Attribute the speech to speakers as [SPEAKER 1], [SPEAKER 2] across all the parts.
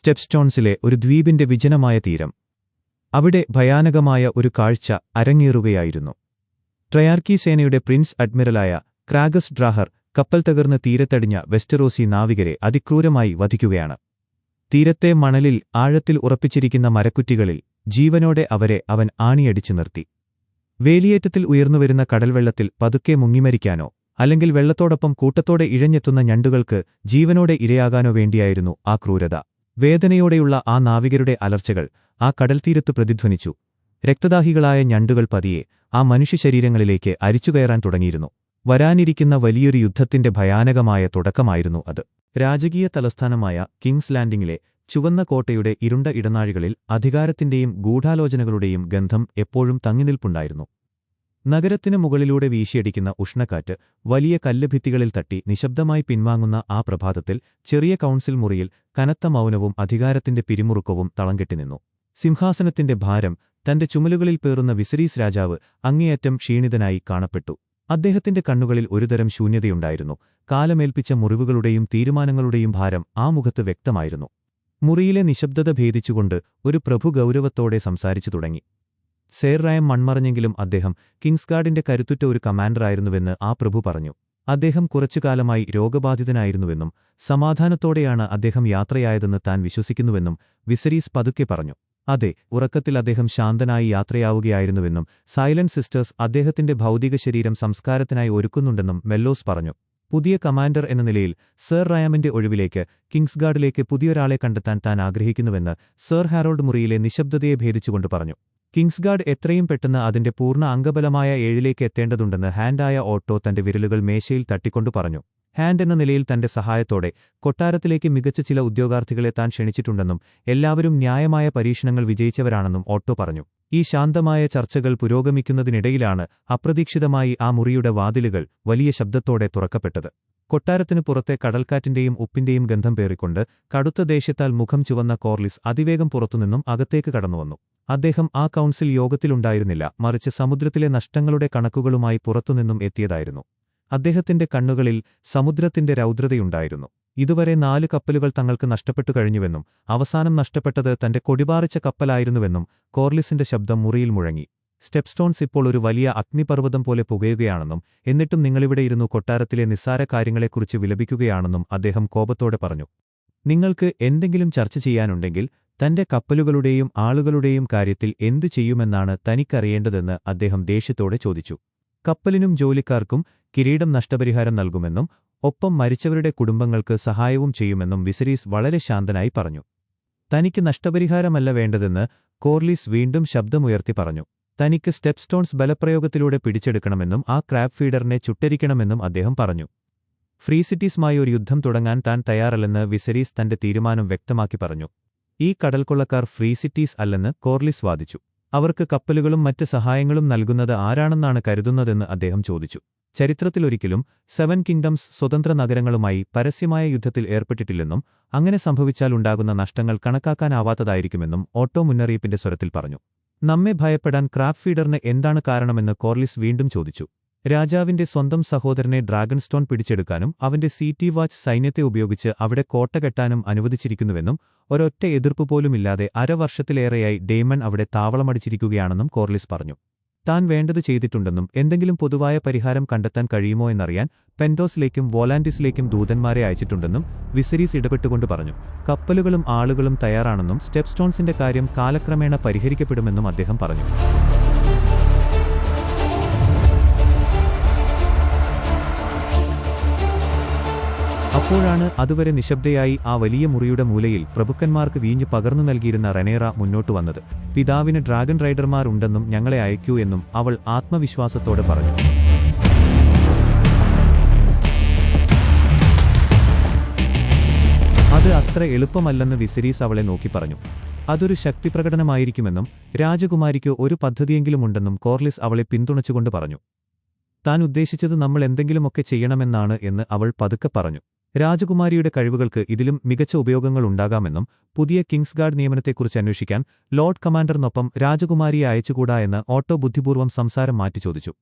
[SPEAKER 1] സ്റ്റെപ്സ്റ്റോൺസിലെ ഒരു ദ്വീപിന്റെ വിജനമായ തീരം. അവിടെ ഭയാനകമായ ഒരു കാഴ്ച അരങ്ങേറുകയായിരുന്നു. ട്രയാർക്കി സേനയുടെ പ്രിൻസ് അഡ്മിറലായ ക്രാഗസ് ഡ്രാഹർ കപ്പൽ തകർന്ന് തീരത്തടിഞ്ഞ വെസ്റ്ററോസി നാവികരെ അതിക്രൂരമായി വധിക്കുകയാണ്. തീരത്തെ മണലിൽ ആഴത്തിൽ ഉറപ്പിച്ചിരിക്കുന്ന മരക്കുറ്റികളിൽ ജീവനോടെ അവൻ ആണിയടിച്ചു നിർത്തി. വേലിയേറ്റത്തിൽ ഉയർന്നുവരുന്ന കടൽവെള്ളത്തിൽ പതുക്കെ മുങ്ങിമരിക്കാനോ അല്ലെങ്കിൽ വെള്ളത്തോടൊപ്പം കൂട്ടത്തോടെ ഇഴഞ്ഞെത്തുന്ന ഞണ്ടുകൾക്ക് ജീവനോടെ ഇരയാകാനോ വേണ്ടിയായിരുന്നു ആ ക്രൂരത. വേദനയോടെയുള്ള ആ നാവികരുടെ അലർച്ചകൾ ആ കടൽത്തീരത്തു പ്രതിധ്വനിച്ചു. രക്തദാഹികളായ ഞണ്ടുകൾ പതിയെ ആ മനുഷ്യശരീരങ്ങളിലേക്ക് അരിച്ചുകയറാൻ തുടങ്ങിയിരുന്നു. വരാനിരിക്കുന്ന വലിയൊരു യുദ്ധത്തിന്റെ ഭയാനകമായ തുടക്കമായിരുന്നു അത്. രാജകീയ തലസ്ഥാനമായ കിങ്സ് ലാൻഡിംഗിലെ ചുവന്ന കോട്ടയുടെ ഇരുണ്ട ഇടനാഴികളിൽ അധികാരത്തിന്റെയും ഗൂഢാലോചനകളുടെയും ഗന്ധം എപ്പോഴും തങ്ങിനിൽപ്പുണ്ടായിരുന്നു. നഗരത്തിന് മുകളിലൂടെ വീശിയടിക്കുന്ന ഉഷ്ണക്കാറ്റ് വലിയ കല്ലുഭിത്തികളിൽ തട്ടി നിശബ്ദമായി പിൻവാങ്ങുന്ന ആ പ്രഭാതത്തിൽ ചെറിയ കൗൺസിൽ മുറിയിൽ കനത്ത മൗനവും അധികാരത്തിന്റെ പിരിമുറുക്കവും തളംകെട്ടിനിന്നു. സിംഹാസനത്തിന്റെ ഭാരം തന്റെ ചുമലുകളിൽ പേറുന്ന വിസരീസ് രാജാവ് അങ്ങേയറ്റം ക്ഷീണിതനായി കാണപ്പെട്ടു. അദ്ദേഹത്തിന്റെ കണ്ണുകളിൽ ഒരുതരം ശൂന്യതയുണ്ടായിരുന്നു. കാലമേൽപ്പിച്ച മുറിവുകളുടെയും തീരുമാനങ്ങളുടെയും ഭാരം ആ മുഖത്ത് വ്യക്തമായിരുന്നു. മുറിയിലെ നിശബ്ദത ഭേദിച്ചുകൊണ്ട് ഒരു പ്രഭു ഗൗരവത്തോടെ സംസാരിച്ചു തുടങ്ങി. സേർ റായം മൺമറഞ്ഞെങ്കിലും അദ്ദേഹം കിങ്സ്ഗാർഡിന്റെ കരുത്തുറ്റ ഒരു കമാൻഡറായിരുന്നുവെന്ന് ആ പ്രഭു പറഞ്ഞു. അദ്ദേഹം കുറച്ചുകാലമായി രോഗബാധിതനായിരുന്നുവെന്നും സമാധാനത്തോടെയാണ് അദ്ദേഹം യാത്രയായതെന്ന് താൻ വിശ്വസിക്കുന്നുവെന്നും വിസരീസ് പതുക്കെ പറഞ്ഞു. അതെ, ഉറക്കത്തിൽ അദ്ദേഹം ശാന്തനായി യാത്രയാവുകയായിരുന്നുവെന്നും സൈലന്റ് സിസ്റ്റേഴ്സ് അദ്ദേഹത്തിന്റെ ഭൗതിക ശരീരം സംസ്കാരത്തിനായി ഒരുക്കുന്നുണ്ടെന്നും മെല്ലോസ് പറഞ്ഞു. പുതിയ കമാൻഡർ എന്ന നിലയിൽ സർ റായാമിന്റെ ഒഴിവിലേക്ക് കിങ്സ്ഗാർഡിലേക്ക് പുതിയൊരാളെ കണ്ടെത്താൻ താൻ ആഗ്രഹിക്കുന്നുവെന്ന് സർ ഹാരോൾഡ് മുറിയിലെ നിശബ്ദതയെ ഭേദിച്ചുകൊണ്ട് പറഞ്ഞു. കിങ്സ്ഗാർഡ് എത്രയും പെട്ടെന്ന് അതിന്റെ പൂർണ്ണ അംഗബലമായ 7ലേക്ക് എത്തേണ്ടതുണ്ടെന്ന് ഹാൻഡായ ഓട്ടോ തന്റെ വിരലുകൾ മേശയിൽ തട്ടിക്കൊണ്ടു പറഞ്ഞു. ഹാൻഡ് എന്ന നിലയിൽ തന്റെ സഹായത്തോടെ കൊട്ടാരത്തിലേക്ക് മികച്ച ചില ഉദ്യോഗാർത്ഥികളെ താൻ ക്ഷണിച്ചിട്ടുണ്ടെന്നും എല്ലാവരും ന്യായമായ പരീക്ഷണങ്ങൾ വിജയിച്ചവരാണെന്നും ഓട്ടോ പറഞ്ഞു. ഈ ശാന്തമായ ചർച്ചകൾ പുരോഗമിക്കുന്നതിനിടയിലാണ് അപ്രതീക്ഷിതമായി ആ മുറിയുടെ വാതിലുകൾ വലിയ ശബ്ദത്തോടെ തുറക്കപ്പെട്ടത്. കൊട്ടാരത്തിനു പുറത്തെ കടൽക്കാറ്റിന്റെയും ഉപ്പിന്റെയും ഗന്ധം പേറിക്കൊണ്ട് കടുത്ത ദേഷ്യത്താൽ മുഖം ചുവന്ന കോർലിസ് അതിവേഗം പുറത്തുനിന്നും അകത്തേക്ക് കടന്നുവന്നു. അദ്ദേഹം ആ കൗൺസിൽ യോഗത്തിലുണ്ടായിരുന്നില്ല, മറിച്ച് സമുദ്രത്തിലെ നഷ്ടങ്ങളുടെ കണക്കുകളുമായി പുറത്തുനിന്നും എത്തിയതായിരുന്നു. അദ്ദേഹത്തിന്റെ കണ്ണുകളിൽ സമുദ്രത്തിന്റെ രൗദ്രതയുണ്ടായിരുന്നു. ഇതുവരെ 4 കപ്പലുകൾ തങ്ങൾക്ക് നഷ്ടപ്പെട്ടു കഴിഞ്ഞുവെന്നും അവസാനം നഷ്ടപ്പെട്ടത് തന്റെ കൊടിപാറിച്ച കപ്പലായിരുന്നുവെന്നും കോർലിസിന്റെ ശബ്ദം മുറിയിൽ മുഴങ്ങി. സ്റ്റെപ്സ്റ്റോൺസ് ഇപ്പോൾ ഒരു വലിയ അഗ്നിപർവ്വതം പോലെ പുകയുകയാണെന്നും എന്നിട്ടും നിങ്ങളിവിടെയിരുന്നു കൊട്ടാരത്തിലെ നിസ്സാര കാര്യങ്ങളെക്കുറിച്ച് വിലപിക്കുകയാണെന്നും അദ്ദേഹം കോപത്തോടെ പറഞ്ഞു. നിങ്ങൾക്ക് എന്തെങ്കിലും ചർച്ച ചെയ്യാനുണ്ടെങ്കിൽ തന്റെ കപ്പലുകളുടെയും ആളുകളുടെയും കാര്യത്തിൽ എന്തു ചെയ്യുമെന്നാണ് തനിക്കറിയേണ്ടതെന്ന് അദ്ദേഹം ദേഷ്യത്തോടെ ചോദിച്ചു. കപ്പലിനും ജോലിക്കാർക്കും കിരീടം നഷ്ടപരിഹാരം നൽകുമെന്നും ഒപ്പം മരിച്ചവരുടെ കുടുംബങ്ങൾക്ക് സഹായവും ചെയ്യുമെന്നും വിസരീസ് വളരെ ശാന്തനായി പറഞ്ഞു. തനിക്ക് നഷ്ടപരിഹാരമല്ല വേണ്ടതെന്ന് കോർലിസ് വീണ്ടും ശബ്ദമുയർത്തി പറഞ്ഞു. തനിക്ക് സ്റ്റെപ്സ്റ്റോൺസ് ബലപ്രയോഗത്തിലൂടെ പിടിച്ചെടുക്കണമെന്നും ആ ക്രാബ് ഫീഡറിനെ ചുട്ടരിക്കണമെന്നും അദ്ദേഹം പറഞ്ഞു. ഫ്രീസിറ്റീസുമായി ഒരു യുദ്ധം തുടങ്ങാൻ താൻ തയ്യാറല്ലെന്ന് വിസരീസ് തന്റെ തീരുമാനം വ്യക്തമാക്കി പറഞ്ഞു. ഈ കടൽക്കൊള്ളക്കാർ ഫ്രീസിറ്റീസ് അല്ലെന്ന് കോർലിസ് വാദിച്ചു. അവർക്ക് കപ്പലുകളും മറ്റ് സഹായങ്ങളും നൽകുന്നത് ആരാണെന്നാണ് കരുതുന്നതെന്ന് അദ്ദേഹം ചോദിച്ചു. ചരിത്രത്തിലൊരിക്കലും 7 കിങ്ഡംസ് സ്വതന്ത്ര നഗരങ്ങളുമായി പരസ്യമായ യുദ്ധത്തിൽ ഏർപ്പെട്ടിട്ടില്ലെന്നും അങ്ങനെ സംഭവിച്ചാൽ ഉണ്ടാകുന്ന നഷ്ടങ്ങൾ കണക്കാക്കാനാവാത്തതായിരിക്കുമെന്നും ഓട്ടോ മുന്നറിയിപ്പിന്റെ സ്വരത്തിൽ പറഞ്ഞു. നമ്മെ ഭയപ്പെടാൻ ക്രാബ് ഫീഡറിന് എന്താണ് കാരണമെന്ന് കോർലിസ് വീണ്ടും ചോദിച്ചു. രാജാവിന്റെ സ്വന്തം സഹോദരനെ ഡ്രാഗൺസ്റ്റോൺ പിടിച്ചെടുക്കാനും അവന്റെ സീറ്റി വാച്ച് സൈന്യത്തെ ഉപയോഗിച്ച് അവിടെ കോട്ട കെട്ടാനും അനുവദിച്ചിരിക്കുന്നുവെന്നും ഒരൊറ്റ എതിർപ്പുപോലുമില്ലാതെ അരവർഷത്തിലേറെയായി ഡെയ്മൺ അവിടെ താവളമടിച്ചിരിക്കുകയാണെന്നും കോർലിസ് പറഞ്ഞു. താൻ വേണ്ടത് ചെയ്തിട്ടുണ്ടെന്നും എന്തെങ്കിലും പൊതുവായ പരിഹാരം കണ്ടെത്താൻ കഴിയുമോ എന്നറിയാൻ പെൻഡോസിലേക്കും വോലാന്റിസിലേക്കും ദൂതന്മാരെ അയച്ചിട്ടുണ്ടെന്നും വിസരീസ് ഇടപെട്ടുകൊണ്ട് പറഞ്ഞു. കപ്പലുകളും ആളുകളും തയ്യാറാണെന്നും സ്റ്റെപ്സ്റ്റോൺസിന്റെ കാര്യം കാലക്രമേണ പരിഹരിക്കപ്പെടുമെന്നും അദ്ദേഹം പറഞ്ഞു. അപ്പോഴാണ് അതുവരെ നിശബ്ദയായി ആ വലിയ മുറിയുടെ മൂലയിൽ പ്രഭുക്കന്മാർക്ക് വീഞ്ഞു പകർന്നു നൽകിയിരുന്ന റെനേറ മുന്നോട്ടു വന്നത്. പിതാവിന് ഡ്രാഗൺ റൈഡർമാർ ഉണ്ടെന്നും ഞങ്ങളെ അയക്കൂ എന്നും അവൾ ആത്മവിശ്വാസത്തോടെ പറഞ്ഞു. അത് അത്ര എളുപ്പമല്ലെന്ന് വിസരീസ് അവളെ നോക്കി പറഞ്ഞു. അതൊരു ശക്തിപ്രകടനമായിരിക്കുമെന്നും രാജകുമാരിക്ക് ഒരു പദ്ധതിയെങ്കിലുമുണ്ടെന്നും കോർലിസ് അവളെ പിന്തുണച്ചുകൊണ്ട് പറഞ്ഞു. താൻ ഉദ്ദേശിച്ചത് നമ്മൾ എന്തെങ്കിലുമൊക്കെ ചെയ്യണമെന്നാണ് എന്ന് അവൾ പതുക്കെ പറഞ്ഞു. രാജകുമാരിയുടെ കഴിവുകൾക്ക് ഇതിലും മികച്ച ഉപയോഗങ്ങളുണ്ടാകാമെന്നും പുതിയ കിങ്സ്ഗാർഡ് നിയമനത്തെക്കുറിച്ച് അന്വേഷിക്കാൻ ലോർഡ് കമാൻഡറിനൊപ്പം രാജകുമാരിയെ അയച്ചുകൂടാ എന്ന് ഓട്ടോ ബുദ്ധിപൂർവ്വം സംസാരം മാറ്റി ചോദിച്ചു.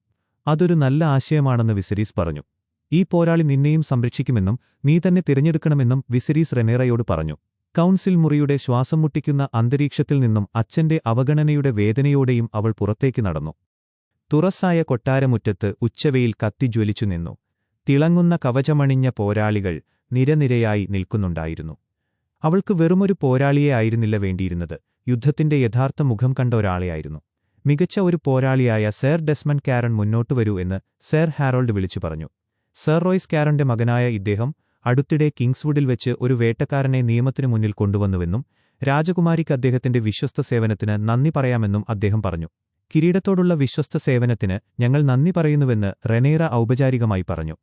[SPEAKER 1] അതൊരു നല്ല ആശയമാണെന്ന് വിസരീസ് പറഞ്ഞു. ഈ പോരാളി നിന്നെയും സംരക്ഷിക്കുമെന്നും നീ തന്നെ തിരഞ്ഞെടുക്കണമെന്നും വിസരീസ് റെനേറയോട് പറഞ്ഞു. കൗൺസിൽ മുറിയുടെ ശ്വാസം മുട്ടിക്കുന്ന അന്തരീക്ഷത്തിൽ നിന്നും അച്ഛന്റെ അവഗണനയുടെ വേദനയോടെയും അവൾ പുറത്തേക്ക് നടന്നു. തുറസായ കൊട്ടാരമുറ്റത്ത് ഉച്ചവെയിൽ കത്തിജ്വലിച്ചു നിന്നു. തിളങ്ങുന്ന കവചമണിഞ്ഞ പോരാളികൾ നിരനിരയായി നിൽക്കുന്നുണ്ടായിരുന്നു. അവൾക്ക് വെറുമൊരു പോരാളിയെ ആയിരുന്നില്ല വേണ്ടിയിരുന്നത്, യുദ്ധത്തിന്റെ യഥാർത്ഥ മുഖം കണ്ട ഒരാളെയായിരുന്നു. മികച്ച ഒരു പോരാളിയായ സർ ഡെസ്മണ്ട് കാരൺ മുന്നോട്ടു വരൂ എന്ന് സർ ഹാരോൾഡ് വിളിച്ചു പറഞ്ഞു. സർ റോയ്സ് കാരന്റെ മകനായ ഇദ്ദേഹം അടുത്തിടെ കിങ്സ്വുഡിൽ വെച്ച് ഒരു വേട്ടക്കാരനെ നിയമത്തിനു മുന്നിൽ കൊണ്ടുവന്നുവെന്നും രാജകുമാരിക്ക് അദ്ദേഹത്തിന്റെ വിശ്വസ്ത സേവനത്തിന് നന്ദി പറയാമെന്നും അദ്ദേഹം പറഞ്ഞു. കിരീടത്തോടുള്ള വിശ്വസ്ത സേവനത്തിന് ഞങ്ങൾ നന്ദി പറയുന്നുവെന്ന് റെനേറ ഔപചാരികമായി പറഞ്ഞു.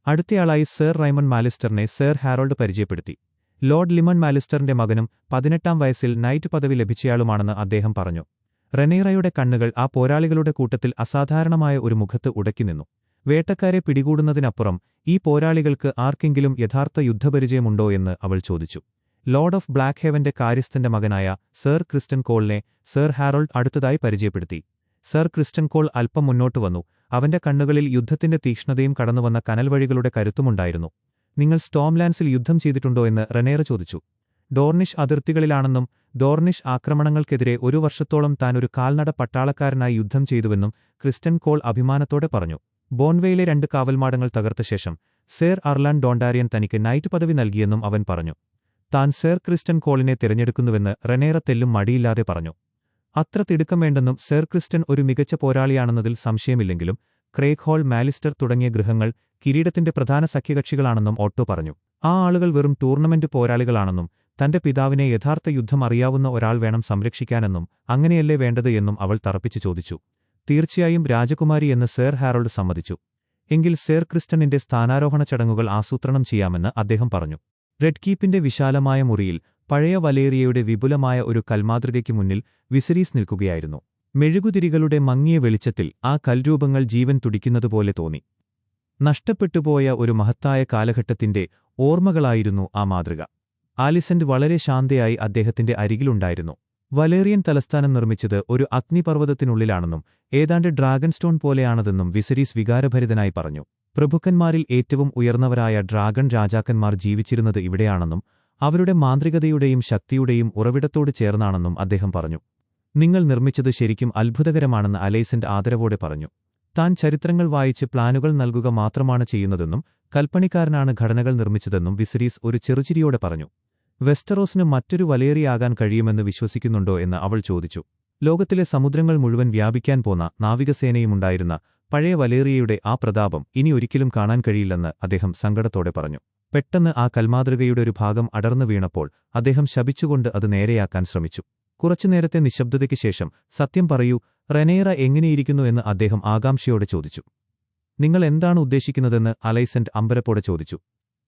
[SPEAKER 1] അടുത്തയാളായി സർ റൈമൺ മാലിസ്റ്ററിനെ സർ ഹാരോൾഡ് പരിചയപ്പെടുത്തി. ലോർഡ് ലിമൺ മാലിസ്റ്ററിന്റെ മകനും 18-ാം വയസ്സിൽ നൈറ്റ് പദവി ലഭിച്ചയാളുമാണെന്ന് അദ്ദേഹം പറഞ്ഞു. റെനേറയുടെ കണ്ണുകൾ ആ പോരാളികളുടെ കൂട്ടത്തിൽ അസാധാരണമായ ഒരു മുഖത്ത് ഉടക്കിനിന്നു. വേട്ടക്കാരെ പിടികൂടുന്നതിനപ്പുറം ഈ പോരാളികൾക്ക് ആർക്കെങ്കിലും യഥാർത്ഥ യുദ്ധപരിചയമുണ്ടോ എന്ന് അവൾ ചോദിച്ചു. ലോർഡ് ഓഫ് ബ്ലാക്ക് ഹെവന്റെ കാര്യസ്ഥന്റെ മകനായ സർ ക്രിസ്റ്റൻ കോളിനെ സർ ഹാരോൾഡ് അടുത്തതായി പരിചയപ്പെടുത്തി. സർ ക്രിസ്റ്റൻ കോൾ അല്പം മുന്നോട്ടു വന്നു. അവന്റെ കണ്ണുകളിൽ യുദ്ധത്തിന്റെ തീക്ഷ്ണതയും കടന്നുവന്ന കനൽവഴികളുടെ കരുത്തുമുണ്ടായിരുന്നു. നിങ്ങൾ സ്റ്റോംലാൻഡ്സിൽ യുദ്ധം ചെയ്തിട്ടുണ്ടോ എന്ന് റെനേറ ചോദിച്ചു. ഡോർണിഷ് അതിർത്തികളിലാണെന്നും ഡോർണിഷ് ആക്രമണങ്ങൾക്കെതിരെ 1 വർഷത്തോളം താൻ ഒരു കാൽനട പട്ടാളക്കാരനായി യുദ്ധം ചെയ്തുവെന്നും ക്രിസ്റ്റൻ കോൾ അഭിമാനത്തോടെ പറഞ്ഞു. ബോൺവേയിലെ 2 കാവൽമാടങ്ങൾ തകർത്ത ശേഷം സർ അർലാൻ ഡോണ്ടാരിയൻ തനിക്ക് നൈറ്റ് പദവി നൽകിയെന്നും അവൻ പറഞ്ഞു. താൻ സർ ക്രിസ്റ്റൻ കോളിനെ തിരഞ്ഞെടുക്കുന്നുവെന്ന് റെനേറ തെല്ലും മടിയില്ലാതെ പറഞ്ഞു. അത്ര തിടുക്കം വേണ്ടെന്നും സർ ക്രിസ്റ്റൻ ഒരു മികച്ച പോരാളിയാണെന്നതിൽ സംശയമില്ലെങ്കിലും ക്രേഗ് ഹോൾ, മാലിസ്റ്റർ തുടങ്ങിയ ഗൃഹങ്ങൾ കിരീടത്തിന്റെ പ്രധാന സഖ്യകക്ഷികളാണെന്നും ഓട്ടോ പറഞ്ഞു. ആ ആളുകൾ വെറും ടൂർണമെന്റ് പോരാളികളാണെന്നും തന്റെ പിതാവിനെ യഥാർത്ഥ യുദ്ധം അറിയാവുന്ന ഒരാൾ വേണം സംരക്ഷിക്കാനെന്നും അങ്ങനെയല്ലേ വേണ്ടത് എന്നും അവൾ തറപ്പിച്ചു ചോദിച്ചു. തീർച്ചയായും രാജകുമാരി എന്ന് സർ ഹാരോൾഡ് സമ്മതിച്ചു. എങ്കിൽ സർ ക്രിസ്റ്റനിന്റെ സ്ഥാനാരോഹണ ചടങ്ങുകൾ ആസൂത്രണം ചെയ്യാമെന്ന് അദ്ദേഹം പറഞ്ഞു. റെഡ് കീപ്പിന്റെ വിശാലമായ മുറിയിൽ പഴയ വലേറിയയുടെ വിപുലമായ ഒരു കൽമാതൃകയ്ക്ക് മുന്നിൽ വിസരീസ് നിൽക്കുകയായിരുന്നു. മെഴുകുതിരികളുടെ മങ്ങിയ വെളിച്ചത്തിൽ ആ കൽരൂപങ്ങൾ ജീവൻ തുടിക്കുന്നതുപോലെ തോന്നി. നഷ്ടപ്പെട്ടുപോയ ഒരു മഹത്തായ കാലഘട്ടത്തിന്റെ ഓർമ്മകളായിരുന്നു ആ മാതൃക. ആലിസന്റ് വളരെ ശാന്തയായി അദ്ദേഹത്തിന്റെ അരികിലുണ്ടായിരുന്നു. വലേറിയൻ തലസ്ഥാനം നിർമ്മിച്ചത് ഒരു അഗ്നിപർവ്വതത്തിനുള്ളിലാണെന്നും ഏതാണ്ട് ഡ്രാഗൺ സ്റ്റോൺ പോലെയാണതെന്നും വിസരീസ് വികാരഭരിതനായി പറഞ്ഞു. പ്രഭുക്കന്മാരിൽ ഏറ്റവും ഉയർന്നവരായ ഡ്രാഗൺ രാജാക്കന്മാർ ജീവിച്ചിരുന്നത് ഇവിടെയാണെന്നും അവരുടെ മാന്ത്രികതയുടെയും ശക്തിയുടെയും ഉറവിടത്തോട് ചേർന്നാണെന്നും അദ്ദേഹം പറഞ്ഞു. നിങ്ങൾ നിർമ്മിച്ചത് ശരിക്കും അത്ഭുതകരമാണെന്ന് അലൈസന്റ് ആദരവോടെ പറഞ്ഞു. താൻ ചരിത്രങ്ങൾ വായിച്ച് പ്ലാനുകൾ നൽകുക മാത്രമാണ് ചെയ്യുന്നതെന്നും കൽപ്പണിക്കാരനാണ് ഘടനകൾ നിർമ്മിച്ചതെന്നും വിസരീസ് ഒരു ചെറുചിരിയോടെ പറഞ്ഞു. വെസ്റ്ററോസിന് മറ്റൊരു വലേറിയാകാൻ കഴിയുമെന്ന് വിശ്വസിക്കുന്നുണ്ടോ എന്ന് അവൾ ചോദിച്ചു. ലോകത്തിലെ സമുദ്രങ്ങൾ മുഴുവൻ വ്യാപിക്കാൻ പോന്ന നാവികസേനയുമുണ്ടായിരുന്ന പഴയ വലേറിയയുടെ ആ പ്രതാപം ഇനി ഒരിക്കലും കാണാൻ കഴിയില്ലെന്ന് അദ്ദേഹം സങ്കടത്തോടെ പറഞ്ഞു. പെട്ടെന്ന് ആ കൽമാതൃകയുടെ ഒരു ഭാഗം അടർന്നു വീണപ്പോൾ അദ്ദേഹം ശപിച്ചുകൊണ്ട് അത് നേരെയാക്കാൻ ശ്രമിച്ചു. കുറച്ചുനേരത്തെ നിശബ്ദതയ്ക്ക് ശേഷം സത്യം പറയൂ, റെനേറ എങ്ങനെയിരിക്കുന്നു എന്ന് അദ്ദേഹം ആകാംക്ഷയോടെ ചോദിച്ചു. നിങ്ങൾ എന്താണ് ഉദ്ദേശിക്കുന്നതെന്ന് അലൈസന്റ് അമ്പരപ്പോടെ ചോദിച്ചു.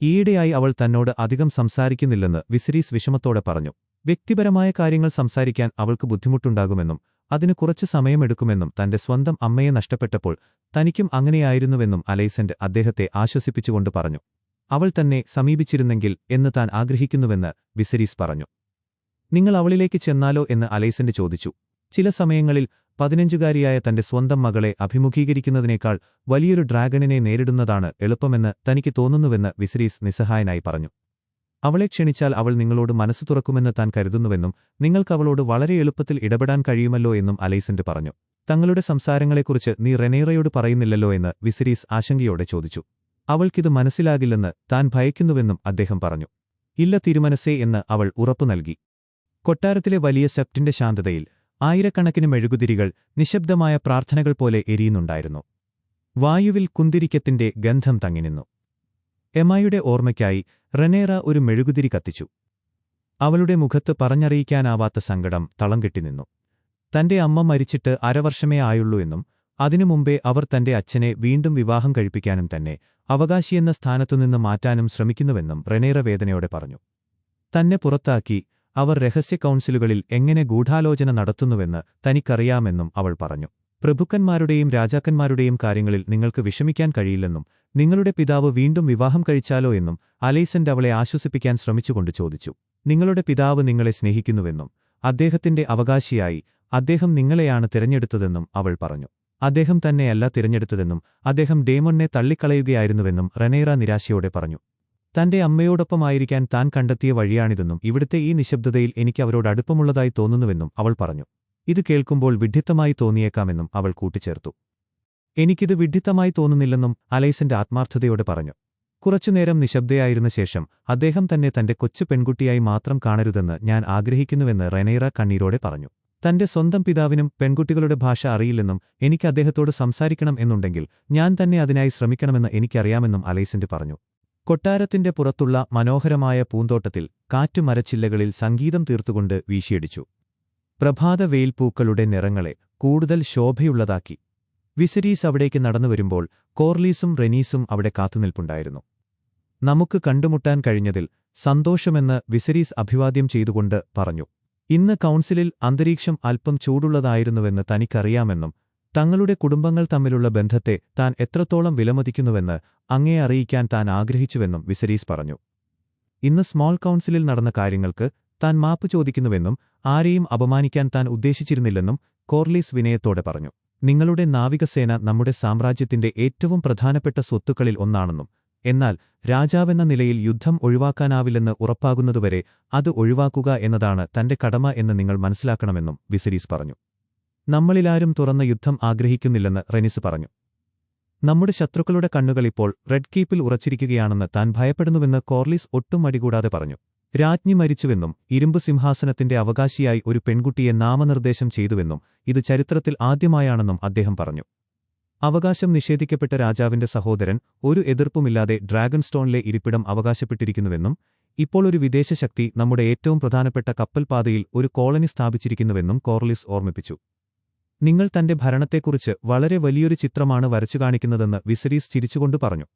[SPEAKER 1] ഈയിടെയായി അവൾ തന്നോട് അധികം സംസാരിക്കുന്നില്ലെന്ന് വിസരീസ് വിഷമത്തോടെ പറഞ്ഞു. വ്യക്തിപരമായ കാര്യങ്ങൾ സംസാരിക്കാൻ അവൾക്ക് ബുദ്ധിമുട്ടുണ്ടാകുമെന്നും അതിന് കുറച്ച് സമയമെടുക്കുമെന്നും തന്റെ സ്വന്തം അമ്മയെ നഷ്ടപ്പെട്ടപ്പോൾ തനിക്കും അങ്ങനെയായിരുന്നുവെന്നും അലൈസന്റ് അദ്ദേഹത്തെ ആശ്വസിപ്പിച്ചുകൊണ്ട് പറഞ്ഞു. അവൾ തന്നെ സമീപിച്ചിരുന്നെങ്കിൽ എന്ന് താൻ ആഗ്രഹിക്കുന്നുവെന്ന് വിസരീസ് പറഞ്ഞു. നിങ്ങൾ അവളിലേക്ക് ചെന്നാലോ എന്ന് അലൈസന്റ് ചോദിച്ചു. ചില സമയങ്ങളിൽ 15-കാരിയായ തന്റെ സ്വന്തം മകളെ അഭിമുഖീകരിക്കുന്നതിനേക്കാൾ വലിയൊരു ഡ്രാഗണിനെ നേരിടുന്നതാണ് എളുപ്പമെന്ന് തനിക്ക് തോന്നുന്നുവെന്ന് വിസരീസ് നിസ്സഹായനായി പറഞ്ഞു. അവളെ ക്ഷണിച്ചാൽ അവൾ നിങ്ങളോട് മനസ്സ് തുറക്കുമെന്ന് താൻ കരുതുന്നുവെന്നും നിങ്ങൾക്കവളോട് വളരെ എളുപ്പത്തിൽ ഇടപെടാൻ കഴിയുമല്ലോ എന്നും അലൈസന്റ് പറഞ്ഞു. തങ്ങളുടെ സംസാരങ്ങളെക്കുറിച്ച് നീ റെനേറയോട് പറയുന്നില്ലല്ലോ എന്ന് വിസരീസ് ആശങ്കയോടെ ചോദിച്ചു. അവൾക്കിത് മനസ്സിലാകില്ലെന്ന് താൻ ഭയക്കുന്നുവെന്നും അദ്ദേഹം പറഞ്ഞു. ഇല്ല തിരുമനസ്സേ എന്ന് അവൾ ഉറപ്പു നൽകി. കൊട്ടാരത്തിലെ വലിയ സെപ്റ്റിന്റെ ശാന്തതയിൽ ആയിരക്കണക്കിന് മെഴുകുതിരികൾ നിശബ്ദമായ പ്രാർത്ഥനകൾ പോലെ എരിയുന്നുണ്ടായിരുന്നു. വായുവിൽ കുന്തിരിക്കത്തിന്റെ ഗന്ധം തങ്ങിനിന്നു. എമായുടെ ഓർമ്മയ്ക്കായി റെനേറ ഒരു മെഴുകുതിരി കത്തിച്ചു. അവളുടെ മുഖത്ത് പറഞ്ഞറിയിക്കാനാവാത്ത സങ്കടം തളം കെട്ടിനിന്നു. തന്റെ അമ്മ മരിച്ചിട്ട് അരവർഷമേ ആയുള്ളൂ എന്നും അതിനു മുമ്പേ അവർ തന്റെ അച്ഛനെ വീണ്ടും വിവാഹം കഴിപ്പിക്കാനും തന്നെ അവകാശിയെന്ന സ്ഥാനത്തുനിന്ന് മാറ്റാനും ശ്രമിക്കുന്നുവെന്നും റെനേറ വേദനയോടെ പറഞ്ഞു. തന്നെ പുറത്താക്കി അവർ രഹസ്യ കൗൺസിലുകളിൽ എങ്ങനെ ഗൂഢാലോചന നടത്തുന്നുവെന്ന് തനിക്കറിയാമെന്നും അവൾ പറഞ്ഞു. പ്രഭുക്കന്മാരുടെയും രാജാക്കന്മാരുടെയും കാര്യങ്ങളിൽ നിങ്ങൾക്ക് വിഷമിക്കാൻ കഴിയില്ലെന്നും നിങ്ങളുടെ പിതാവ് വീണ്ടും വിവാഹം കഴിച്ചാലോ എന്നും അലൈസന്റ് അവളെ ആശ്വസിപ്പിക്കാൻ ശ്രമിച്ചുകൊണ്ട് ചോദിച്ചു. നിങ്ങളുടെ പിതാവ് നിങ്ങളെ സ്നേഹിക്കുന്നുവെന്നും അദ്ദേഹത്തിന്റെ അവകാശിയായി അദ്ദേഹം നിങ്ങളെയാണ് തിരഞ്ഞെടുത്തതെന്നും അവൾ പറഞ്ഞു. അദ്ദേഹം തന്നെയല്ല തിരഞ്ഞെടുത്തതെന്നും അദ്ദേഹം ഡേമോണിനെ തള്ളിക്കളയുകയായിരുന്നുവെന്നും റെനേറ നിരാശയോടെ പറഞ്ഞു. തന്റെ അമ്മയോടൊപ്പമായിരിക്കാൻ താൻ കണ്ടെത്തിയ വഴിയാണിതെന്നും ഇവിടുത്തെ ഈ നിശബ്ദതയിൽ എനിക്ക് അവരോട് അടുപ്പമുള്ളതായി തോന്നുന്നുവെന്നും അവൾ പറഞ്ഞു. ഇത് കേൾക്കുമ്പോൾ വിഡ്ഢിത്തമായി തോന്നിയേക്കാമെന്നും അവൾ കൂട്ടിച്ചേർത്തു. എനിക്കിത് വിഡ്ഢിത്തമായി തോന്നുന്നില്ലെന്നും അലൈസന്റെ ആത്മാർത്ഥതയോടെ പറഞ്ഞു. കുറച്ചുനേരം നിശബ്ദയായിരുന്ന ശേഷം അദ്ദേഹം തന്നെ തന്റെ കൊച്ചു പെൺകുട്ടിയായി മാത്രം കാണരുതെന്ന് ഞാൻ ആഗ്രഹിക്കുന്നുവെന്ന് റെനൈറ കണ്ണീരോടെ പറഞ്ഞു. തന്റെ സ്വന്തം പിതാവിനും പെൺകുട്ടികളുടെ ഭാഷ അറിയില്ലെന്നും എനിക്ക് അദ്ദേഹത്തോട് സംസാരിക്കണം എന്നുണ്ടെങ്കിൽ ഞാൻ തന്നെ അതിനായി ശ്രമിക്കണമെന്ന് എനിക്കറിയാമെന്നും അലൈസന്റ് പറഞ്ഞു. കൊട്ടാരത്തിന്റെ പുറത്തുള്ള മനോഹരമായ പൂന്തോട്ടത്തിൽ കാറ്റ് മരച്ചില്ലകളിൽ സംഗീതം തീർത്തുകൊണ്ട് വീശിയടിച്ചു. പ്രഭാത വെയിൽപ്പൂക്കളുടെ നിറങ്ങളെ കൂടുതൽ ശോഭയുള്ളതാക്കി. വിസരീസ് അവിടേക്ക് നടന്നുവരുമ്പോൾ കോർലീസും റെനീസും അവിടെ കാത്തുനിൽപ്പുണ്ടായിരുന്നു. നമുക്ക് കണ്ടുമുട്ടാൻ കഴിഞ്ഞതിൽ സന്തോഷമെന്ന് വിസരീസ് അഭിവാദ്യം ചെയ്തുകൊണ്ട് പറഞ്ഞു. ഇന്ന് കൗൺസിലിൽ അന്തരീക്ഷം അല്പം ചൂടുള്ളതായിരുന്നുവെന്ന് തനിക്കറിയാമെന്നും തങ്ങളുടെ കുടുംബങ്ങൾ തമ്മിലുള്ള ബന്ധത്തെ താൻ എത്രത്തോളം വിലമതിക്കുന്നുവെന്ന് അങ്ങയെ അറിയിക്കാൻ താൻ ആഗ്രഹിച്ചുവെന്നും വിസരീസ് പറഞ്ഞു. ഇന്ന് സ്മോൾ കൗൺസിലിൽ നടന്ന കാര്യങ്ങൾക്ക് താൻ മാപ്പ് ചോദിക്കുന്നുവെന്നും ആരെയും അപമാനിക്കാൻ താൻ ഉദ്ദേശിച്ചിരുന്നില്ലെന്നും കോർലീസ് വിനയത്തോടെ പറഞ്ഞു. നിങ്ങളുടെ നാവികസേന നമ്മുടെ സാമ്രാജ്യത്തിന്റെ ഏറ്റവും പ്രധാനപ്പെട്ട സ്വത്തുക്കളിൽ ഒന്നാണെന്നും എന്നാൽ രാജാവെന്ന നിലയിൽ യുദ്ധം ഒഴിവാക്കാനാവില്ലെന്ന് ഉറപ്പാകുന്നതുവരെ അത് ഒഴിവാക്കുക എന്നതാണ് തന്റെ കടമ എന്ന് നിങ്ങൾ മനസ്സിലാക്കണമെന്നും വിസരീസ് പറഞ്ഞു. നമ്മളിലാരും തുറന്ന യുദ്ധം ആഗ്രഹിക്കുന്നില്ലെന്ന് റെനിസ് പറഞ്ഞു. നമ്മുടെ ശത്രുക്കളുടെ കണ്ണുകൾ ഇപ്പോൾ റെഡ് കീപ്പിൽ ഉറച്ചിരിക്കുകയാണെന്ന് താൻ ഭയപ്പെടുന്നുവെന്ന് കോർലീസ് ഒട്ടും മടികൂടാതെ പറഞ്ഞു. രാജ്ഞി മരിച്ചുവെന്നും ഇരുമ്പ് സിംഹാസനത്തിന്റെ അവകാശിയായി ഒരു പെൺകുട്ടിയെ നാമനിർദ്ദേശം ചെയ്തുവെന്നും ഇത് ചരിത്രത്തിൽ ആദ്യമായാണെന്നും അദ്ദേഹം പറഞ്ഞു. അവകാശം നിഷേധിക്കപ്പെട്ട രാജാവിന്റെ സഹോദരൻ ഒരു എതിർപ്പുമില്ലാതെ ഡ്രാഗൺസ്റ്റോണിലെ ഇരിപ്പിടം അവകാശപ്പെട്ടിരിക്കുന്നുവെന്നും ഇപ്പോൾ ഒരു വിദേശ ശക്തി നമ്മുടെ ഏറ്റവും പ്രധാനപ്പെട്ട കപ്പൽപാതയിൽ ഒരു കോളനി സ്ഥാപിച്ചിരിക്കുന്നുവെന്നും കോർലിസ് ഓർമ്മിപ്പിച്ചു. നിങ്ങൾ തന്റെ ഭരണത്തെക്കുറിച്ച് വളരെ വലിയൊരു ചിത്രമാണ് വരച്ചുകാണിക്കുന്നതെന്ന് വിസരീസ് ചിരിച്ചുകൊണ്ട് പറഞ്ഞു.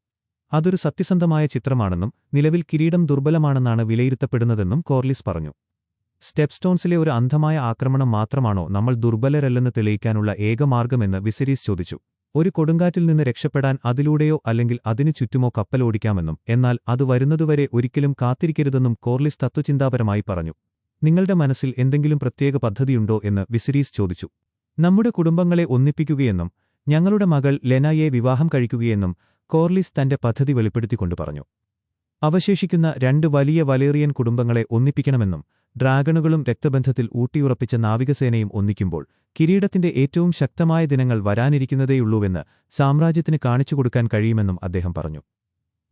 [SPEAKER 1] അതൊരു സത്യസന്ധമായ ചിത്രമാണെന്നും നിലവിൽ കിരീടം ദുർബലമാണെന്നാണ് വിലയിരുത്തപ്പെടുന്നതെന്നും കോർലിസ് പറഞ്ഞു. സ്റ്റെപ്സ്റ്റോൺസിലെ ഒരു അന്ധമായ ആക്രമണം മാത്രമാണോ നമ്മൾ ദുർബലരല്ലെന്ന് തെളിയിക്കാനുള്ള ഏക മാർഗമെന്ന് വിസരീസ് ചോദിച്ചു. ഒരു കൊടുങ്കാറ്റിൽ നിന്ന് രക്ഷപ്പെടാൻ അതിലൂടെയോ അല്ലെങ്കിൽ അതിനു ചുറ്റുമോ കപ്പലോടിക്കാമെന്നും എന്നാൽ അത് വരുന്നതുവരെ ഒരിക്കലും കാത്തിരിക്കരുതെന്നും കോർലിസ് തത്വചിന്താപരമായി പറഞ്ഞു. നിങ്ങളുടെ മനസ്സിൽ എന്തെങ്കിലും പ്രത്യേക പദ്ധതിയുണ്ടോ എന്ന് വിസരീസ് ചോദിച്ചു. നമ്മുടെ കുടുംബങ്ങളെ ഒന്നിപ്പിക്കുകയെന്നും ഞങ്ങളുടെ മകൾ ലെനയെ വിവാഹം കഴിക്കുകയെന്നും കോർലിസ് തന്റെ പദ്ധതി വെളിപ്പെടുത്തിക്കൊണ്ട് പറഞ്ഞു. അവശേഷിക്കുന്ന 2 വലിയ വലേറിയൻ കുടുംബങ്ങളെ ഒന്നിപ്പിക്കണമെന്നും ഡ്രാഗണുകളും രക്തബന്ധത്തിൽ ഊട്ടിയുറപ്പിച്ച നാവികസേനയും ഒന്നിക്കുമ്പോൾ കിരീടത്തിന്റെ ഏറ്റവും ശക്തമായ ദിനങ്ങൾ വരാനിരിക്കുന്നതേയുള്ളൂവെന്ന് സാമ്രാജ്യത്തിന് കാണിച്ചുകൊടുക്കാൻ കഴിയുമെന്നും അദ്ദേഹം പറഞ്ഞു.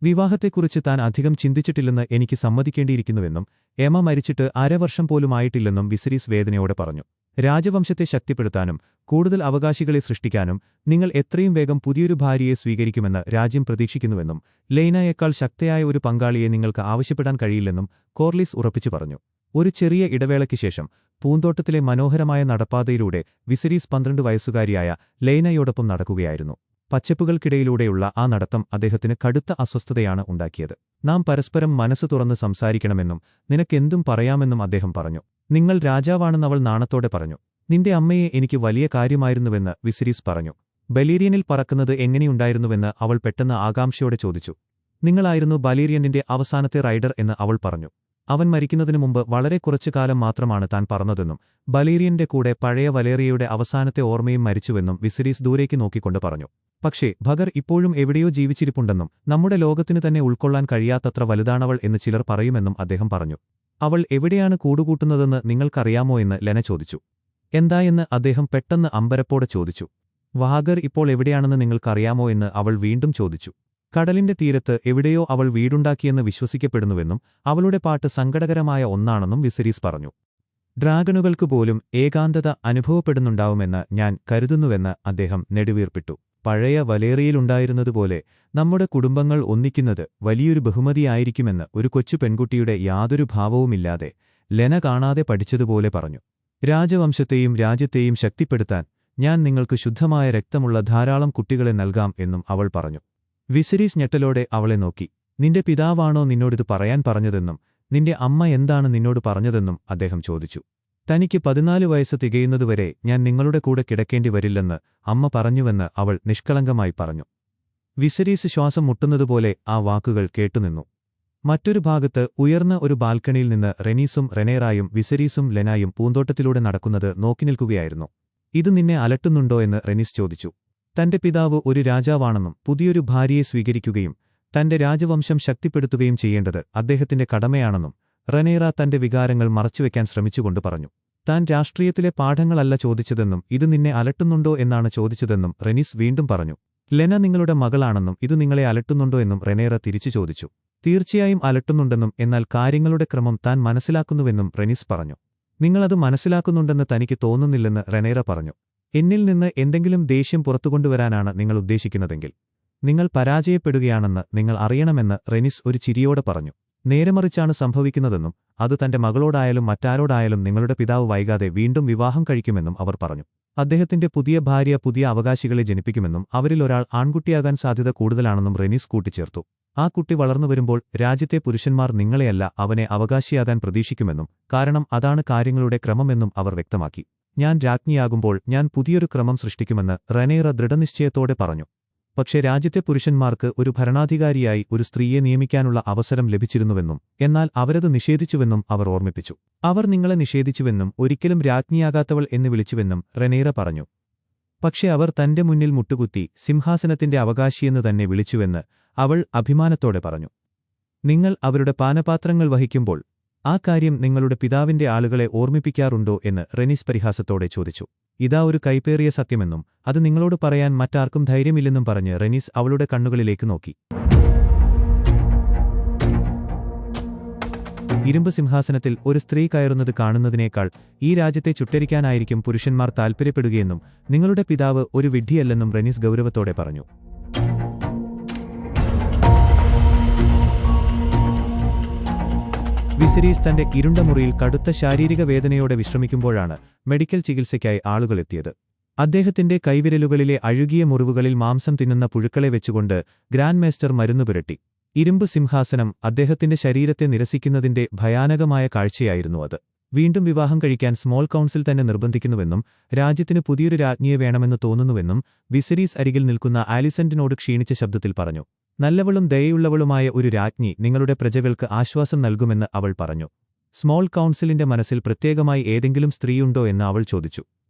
[SPEAKER 1] വിവാഹത്തെക്കുറിച്ച് താൻ അധികം ചിന്തിച്ചിട്ടില്ലെന്ന് എനിക്ക് സമ്മതിക്കേണ്ടിയിരിക്കുന്നുവെന്നും എമ മരിച്ചിട്ട് അരവർഷം പോലുമായിട്ടില്ലെന്നും വിസരീസ് വേദനയോടെ പറഞ്ഞു. രാജവംശത്തെ ശക്തിപ്പെടുത്താനും കൂടുതൽ അവകാശികളെ സൃഷ്ടിക്കാനും നിങ്ങൾ എത്രയും വേഗം പുതിയൊരു ഭാര്യയെ സ്വീകരിക്കുമെന്ന് രാജ്യം പ്രതീക്ഷിക്കുന്നുവെന്നും ലെയ്നയേക്കാൾ ശക്തയായ ഒരു പങ്കാളിയെ നിങ്ങൾക്ക് ആവശ്യപ്പെടാൻ കഴിയില്ലെന്നും കോർലിസ് ഉറപ്പിച്ചു പറഞ്ഞു. ഒരു ചെറിയ ഇടവേളയ്ക്ക് ശേഷം പൂന്തോട്ടത്തിലെ മനോഹരമായ നടപ്പാതയിലൂടെ വിസരീസ് 12 വയസ്സുകാരിയായ ലെയ്നയോടൊപ്പം നടക്കുകയായിരുന്നു. പച്ചപ്പുകൾക്കിടയിലൂടെയുള്ള ആ നടത്തം അദ്ദേഹത്തിന് കടുത്ത അസ്വസ്ഥതയാണ് ഉണ്ടാക്കിയത്. നാം പരസ്പരം മനസ്സ് തുറന്ന് സംസാരിക്കണമെന്നും നിനക്കെന്തും പറയാമെന്നും അദ്ദേഹം പറഞ്ഞു. നിങ്ങൾ രാജാവാണെന്നവൾ നാണത്തോടെ പറഞ്ഞു. നിന്റെ അമ്മയെ എനിക്ക് വലിയ കാര്യമായിരുന്നുവെന്ന് വിസരീസ് പറഞ്ഞു. ബലീരിയനിൽ പറക്കുന്നത് എങ്ങനെയുണ്ടായിരുന്നുവെന്ന് അവൾ പെട്ടെന്ന് ആകാംക്ഷയോടെ ചോദിച്ചു. നിങ്ങളായിരുന്നു ബലീരിയനിന്റെ അവസാനത്തെ റൈഡർ എന്ന് അവൾ പറഞ്ഞു. അവൻ മരിക്കുന്നതിനു മുമ്പ് വളരെ കുറച്ചു കാലം മാത്രമാണ് താൻ പറഞ്ഞതെന്നും ബലീരിയന്റെ കൂടെ പഴയ വലേറിയയുടെ അവസാനത്തെ ഓർമ്മയും മരിച്ചുവെന്നും വിസരീസ് ദൂരേക്ക് നോക്കിക്കൊണ്ട് പറഞ്ഞു. പക്ഷേ ഭഗർ ഇപ്പോഴും എവിടെയോ ജീവിച്ചിരിപ്പുണ്ടെന്നും നമ്മുടെ ലോകത്തിനു തന്നെ ഉൾക്കൊള്ളാൻ കഴിയാത്തത്ര വലുതാണവൾ എന്ന് ചിലർ പറയുമെന്നും അദ്ദേഹം പറഞ്ഞു. അവൾ എവിടെയാണ് കൂടുകൂട്ടുന്നതെന്ന് നിങ്ങൾക്കറിയാമോ എന്ന് ലെന ചോദിച്ചു. എന്തായെന്ന് അദ്ദേഹം പെട്ടെന്ന് അമ്പരപ്പോടെ ചോദിച്ചു. വാഗർ ഇപ്പോൾ എവിടെയാണെന്ന് നിങ്ങൾക്കറിയാമോ എന്ന് അവൾ വീണ്ടും ചോദിച്ചു. കടലിന്റെ തീരത്ത് എവിടെയോ അവൾ വീടുണ്ടാക്കിയെന്ന് വിശ്വസിക്കപ്പെടുന്നുവെന്നും അവളുടെ പാട്ട് സങ്കടകരമായ ഒന്നാണെന്നും വിസരീസ് പറഞ്ഞു. ഡ്രാഗണുകൾക്ക് പോലും ഏകാന്തത അനുഭവപ്പെടുന്നുണ്ടാവുമെന്ന് ഞാൻ കരുതുന്നുവെന്ന് അദ്ദേഹം നെടുവീർപ്പിട്ടു. പഴയ വലേറിയയിലുണ്ടായിരുന്നതുപോലെ നമ്മുടെ കുടുംബങ്ങൾ ഒന്നിക്കുന്നത് വലിയൊരു ബഹുമതിയായിരിക്കുമെന്ന് ഒരു കൊച്ചു പെൺകുട്ടിയുടെ യാതൊരു ഭാവവുമില്ലാതെ ലെന കാണാതെ പഠിച്ചതുപോലെ പറഞ്ഞു. രാജവംശത്തെയും രാജ്യത്തെയും ശക്തിപ്പെടുത്താൻ ഞാൻ നിങ്ങൾക്ക് ശുദ്ധമായ രക്തമുള്ള ധാരാളം കുട്ടികളെ നൽകാം എന്നും അവൾ പറഞ്ഞു. വിസരീസ് ഞെട്ടലോടെ അവളെ നോക്കി. നിന്റെ പിതാവാണോ നിന്നോടിത് പറയാൻ പറഞ്ഞതെന്നും നിന്റെ അമ്മ എന്താണ് നിന്നോട് പറഞ്ഞതെന്നും അദ്ദേഹം ചോദിച്ചു. തനിക്ക് 14 വയസ്സ് തികയുന്നതുവരെ ഞാൻ നിങ്ങളുടെ കൂടെ കിടക്കേണ്ടി വരില്ലെന്ന് അമ്മ പറഞ്ഞുവെന്ന് അവൾ നിഷ്കളങ്കമായി പറഞ്ഞു. വിസരീസ് ശ്വാസം മുട്ടുന്നതുപോലെ ആ വാക്കുകൾ കേട്ടുനിന്നു. മറ്റൊരു ഭാഗത്ത് ഉയർന്ന ഒരു ബാൽക്കണിയിൽ നിന്ന് റെനീസും റെനേറായും വിസരീസും ലെനായും പൂന്തോട്ടത്തിലൂടെ നടക്കുന്നത് നോക്കി നിൽക്കുകയായിരുന്നു. ഇത് നിന്നെ അലട്ടുന്നുണ്ടോ എന്ന് റെനീസ് ചോദിച്ചു. തന്റെ പിതാവ് ഒരു രാജാവാണെന്നും പുതിയൊരു ഭാര്യയെ സ്വീകരിക്കുകയും തന്റെ രാജവംശം ശക്തിപ്പെടുത്തുകയും ചെയ്യേണ്ടത് അദ്ദേഹത്തിന്റെ കടമയാണെന്നും റനേറ തന്റെ വികാരങ്ങൾ മറച്ചുവെക്കാൻ ശ്രമിച്ചുകൊണ്ട് പറഞ്ഞു. താൻ രാഷ്ട്രീയത്തിലെ പാഠങ്ങളല്ല ചോദിച്ചതെന്നും ഇത് നിന്നെ അലട്ടുന്നുണ്ടോ എന്നാണ് ചോദിച്ചതെന്നും റെനീസ് വീണ്ടും പറഞ്ഞു. ലെന നിങ്ങളുടെ മകളാണെന്നും ഇത് നിങ്ങളെ അലട്ടുന്നുണ്ടോ എന്നും റനേറ തിരിച്ചു ചോദിച്ചു. തീർച്ചയായും അലട്ടുന്നുണ്ടെന്നും എന്നാൽ കാര്യങ്ങളുടെ ക്രമം താൻ മനസ്സിലാക്കുന്നുവെന്നും റെനീസ് പറഞ്ഞു. നിങ്ങളത് മനസ്സിലാക്കുന്നുണ്ടെന്ന് തനിക്ക് തോന്നുന്നില്ലെന്ന് റനേറ പറഞ്ഞു. എന്നിൽ നിന്ന് എന്തെങ്കിലും ദേഷ്യം പുറത്തുകൊണ്ടുവരാനാണ് നിങ്ങൾ ഉദ്ദേശിക്കുന്നതെങ്കിൽ നിങ്ങൾ പരാജയപ്പെടുകയാണെന്ന് നിങ്ങൾ അറിയണമെന്ന് റെനീസ് ഒരു ചിരിയോടെ പറഞ്ഞു. നേരെമറിച്ചാണ് സംഭവിക്കുന്നതെന്നും അത് തന്റെ മകളോടായാലും മറ്റാരോടായാലും നിങ്ങളുടെ പിതാവ് വൈകാതെ വീണ്ടും വിവാഹം കഴിക്കുമെന്നും അവർ പറഞ്ഞു. അദ്ദേഹത്തിന്റെ പുതിയ ഭാര്യ പുതിയ അവകാശികളെ ജനിപ്പിക്കുമെന്നും അവരിൽ ഒരാൾ ആൺകുട്ടിയാകാൻ സാധ്യത കൂടുതലാണെന്നും റെനീസ് കൂട്ടിച്ചേർത്തു. ആ കുട്ടി വളർന്നുവരുമ്പോൾ രാജ്യത്തെ പുരുഷന്മാർ നിങ്ങളെയല്ല അവനെ അവകാശിയാകാൻ പ്രതീക്ഷിക്കുമെന്നും കാരണം അതാണ് കാര്യങ്ങളുടെ ക്രമമെന്നും അവർ വ്യക്തമാക്കി. ഞാൻ രാജ്ഞിയാകുമ്പോൾ ഞാൻ പുതിയൊരു ക്രമം സൃഷ്ടിക്കുമെന്ന് റനേറ ദൃഢനിശ്ചയത്തോടെ പറഞ്ഞു. പക്ഷേ രാജ്യത്തെ പുരുഷന്മാർക്ക് ഒരു ഭരണാധികാരിയായി ഒരു സ്ത്രീയെ നിയമിക്കാനുള്ള അവസരം ലഭിച്ചിരുന്നുവെന്നും എന്നാൽ അവരത് നിഷേധിച്ചുവെന്നും അവർ ഓർമ്മിപ്പിച്ചു. അവർ നിങ്ങളെ നിഷേധിച്ചുവെന്നും ഒരിക്കലും രാജ്ഞിയാകാത്തവൾ എന്ന് വിളിച്ചുവെന്നും റനേറ പറഞ്ഞു. പക്ഷേ അവർ തന്റെ മുന്നിൽ മുട്ടുകുത്തി സിംഹാസനത്തിന്റെ അവകാശിയെന്ന് തന്നെ വിളിച്ചുവെന്ന് അവൾ അഭിമാനത്തോടെ പറഞ്ഞു. നിങ്ങൾ അവരുടെ പാനപാത്രങ്ങൾ വഹിക്കുമ്പോൾ ആ കാര്യം നിങ്ങളുടെ പിതാവിന്റെ ആളുകളെ ഓർമ്മിപ്പിക്കാറുണ്ടോ എന്ന് റെനീസ് പരിഹാസത്തോടെ ചോദിച്ചു. ഇതാ ഒരു കൈപ്പേറിയ സത്യമെന്നും അത് നിങ്ങളോട് പറയാൻ മറ്റാർക്കും ധൈര്യമില്ലെന്നും പറഞ്ഞ് റെനീസ് അവളുടെ കണ്ണുകളിലേക്ക് നോക്കി. ഇരുമ്പ് സിംഹാസനത്തിൽ ഒരു സ്ത്രീ കയറുന്നത് കാണുന്നതിനേക്കാൾ ഈ രാജ്യത്തെ ചുട്ടരിക്കാനായിരിക്കും പുരുഷന്മാർ താൽപ്പര്യപ്പെടുകയെന്നും നിങ്ങളുടെ പിതാവ് ഒരു വിഡ്ഢിയല്ലെന്നും റെനീസ് ഗൗരവത്തോടെ പറഞ്ഞു. വിസരീസ് തന്റെ ഇരുണ്ട മുറിയിൽ കടുത്ത ശാരീരിക വേദനയോടെ വിശ്രമിക്കുമ്പോഴാണ് മെഡിക്കൽ ചികിത്സയ്ക്കായി ആളുകളെത്തിയത്. അദ്ദേഹത്തിന്റെ കൈവിരലുകളിലെ അഴുകിയ മുറിവുകളിൽ മാംസം തിന്നുന്ന പുഴുക്കളെ വെച്ചുകൊണ്ട് ഗ്രാൻഡ് മേസ്റ്റർ മരുന്നു പുരട്ടി. ഇരുമ്പ് സിംഹാസനം അദ്ദേഹത്തിന്റെ ശരീരത്തെ നിരസിക്കുന്നതിന്റെ ഭയാനകമായ കാഴ്ചയായിരുന്നു അത്. വീണ്ടും വിവാഹം കഴിക്കാൻ സ്മോൾ കൗൺസിൽ തന്നെ നിർബന്ധിക്കുന്നുവെന്നും രാജ്യത്തിന് പുതിയൊരു രാജ്ഞിയെ വേണമെന്ന് തോന്നുന്നുവെന്നും വിസരീസ് അരികിൽ നിൽക്കുന്ന ആലിസന്റിനോട് ക്ഷീണിച്ച ശബ്ദത്തിൽ പറഞ്ഞു. നല്ലവളും ദയയുള്ളവളുമായ ഒരു രാജ്ഞി നിങ്ങളുടെ പ്രജകൾക്ക് ആശ്വാസം നൽകുമെന്ന് അവൾ പറഞ്ഞു. സ്മോൾ കൗൺസിലിന്റെ മനസ്സിൽ പ്രത്യേകമായി ഏതെങ്കിലും സ്ത്രീയുണ്ടോ എന്ന് അവൾ ചോദിച്ചു.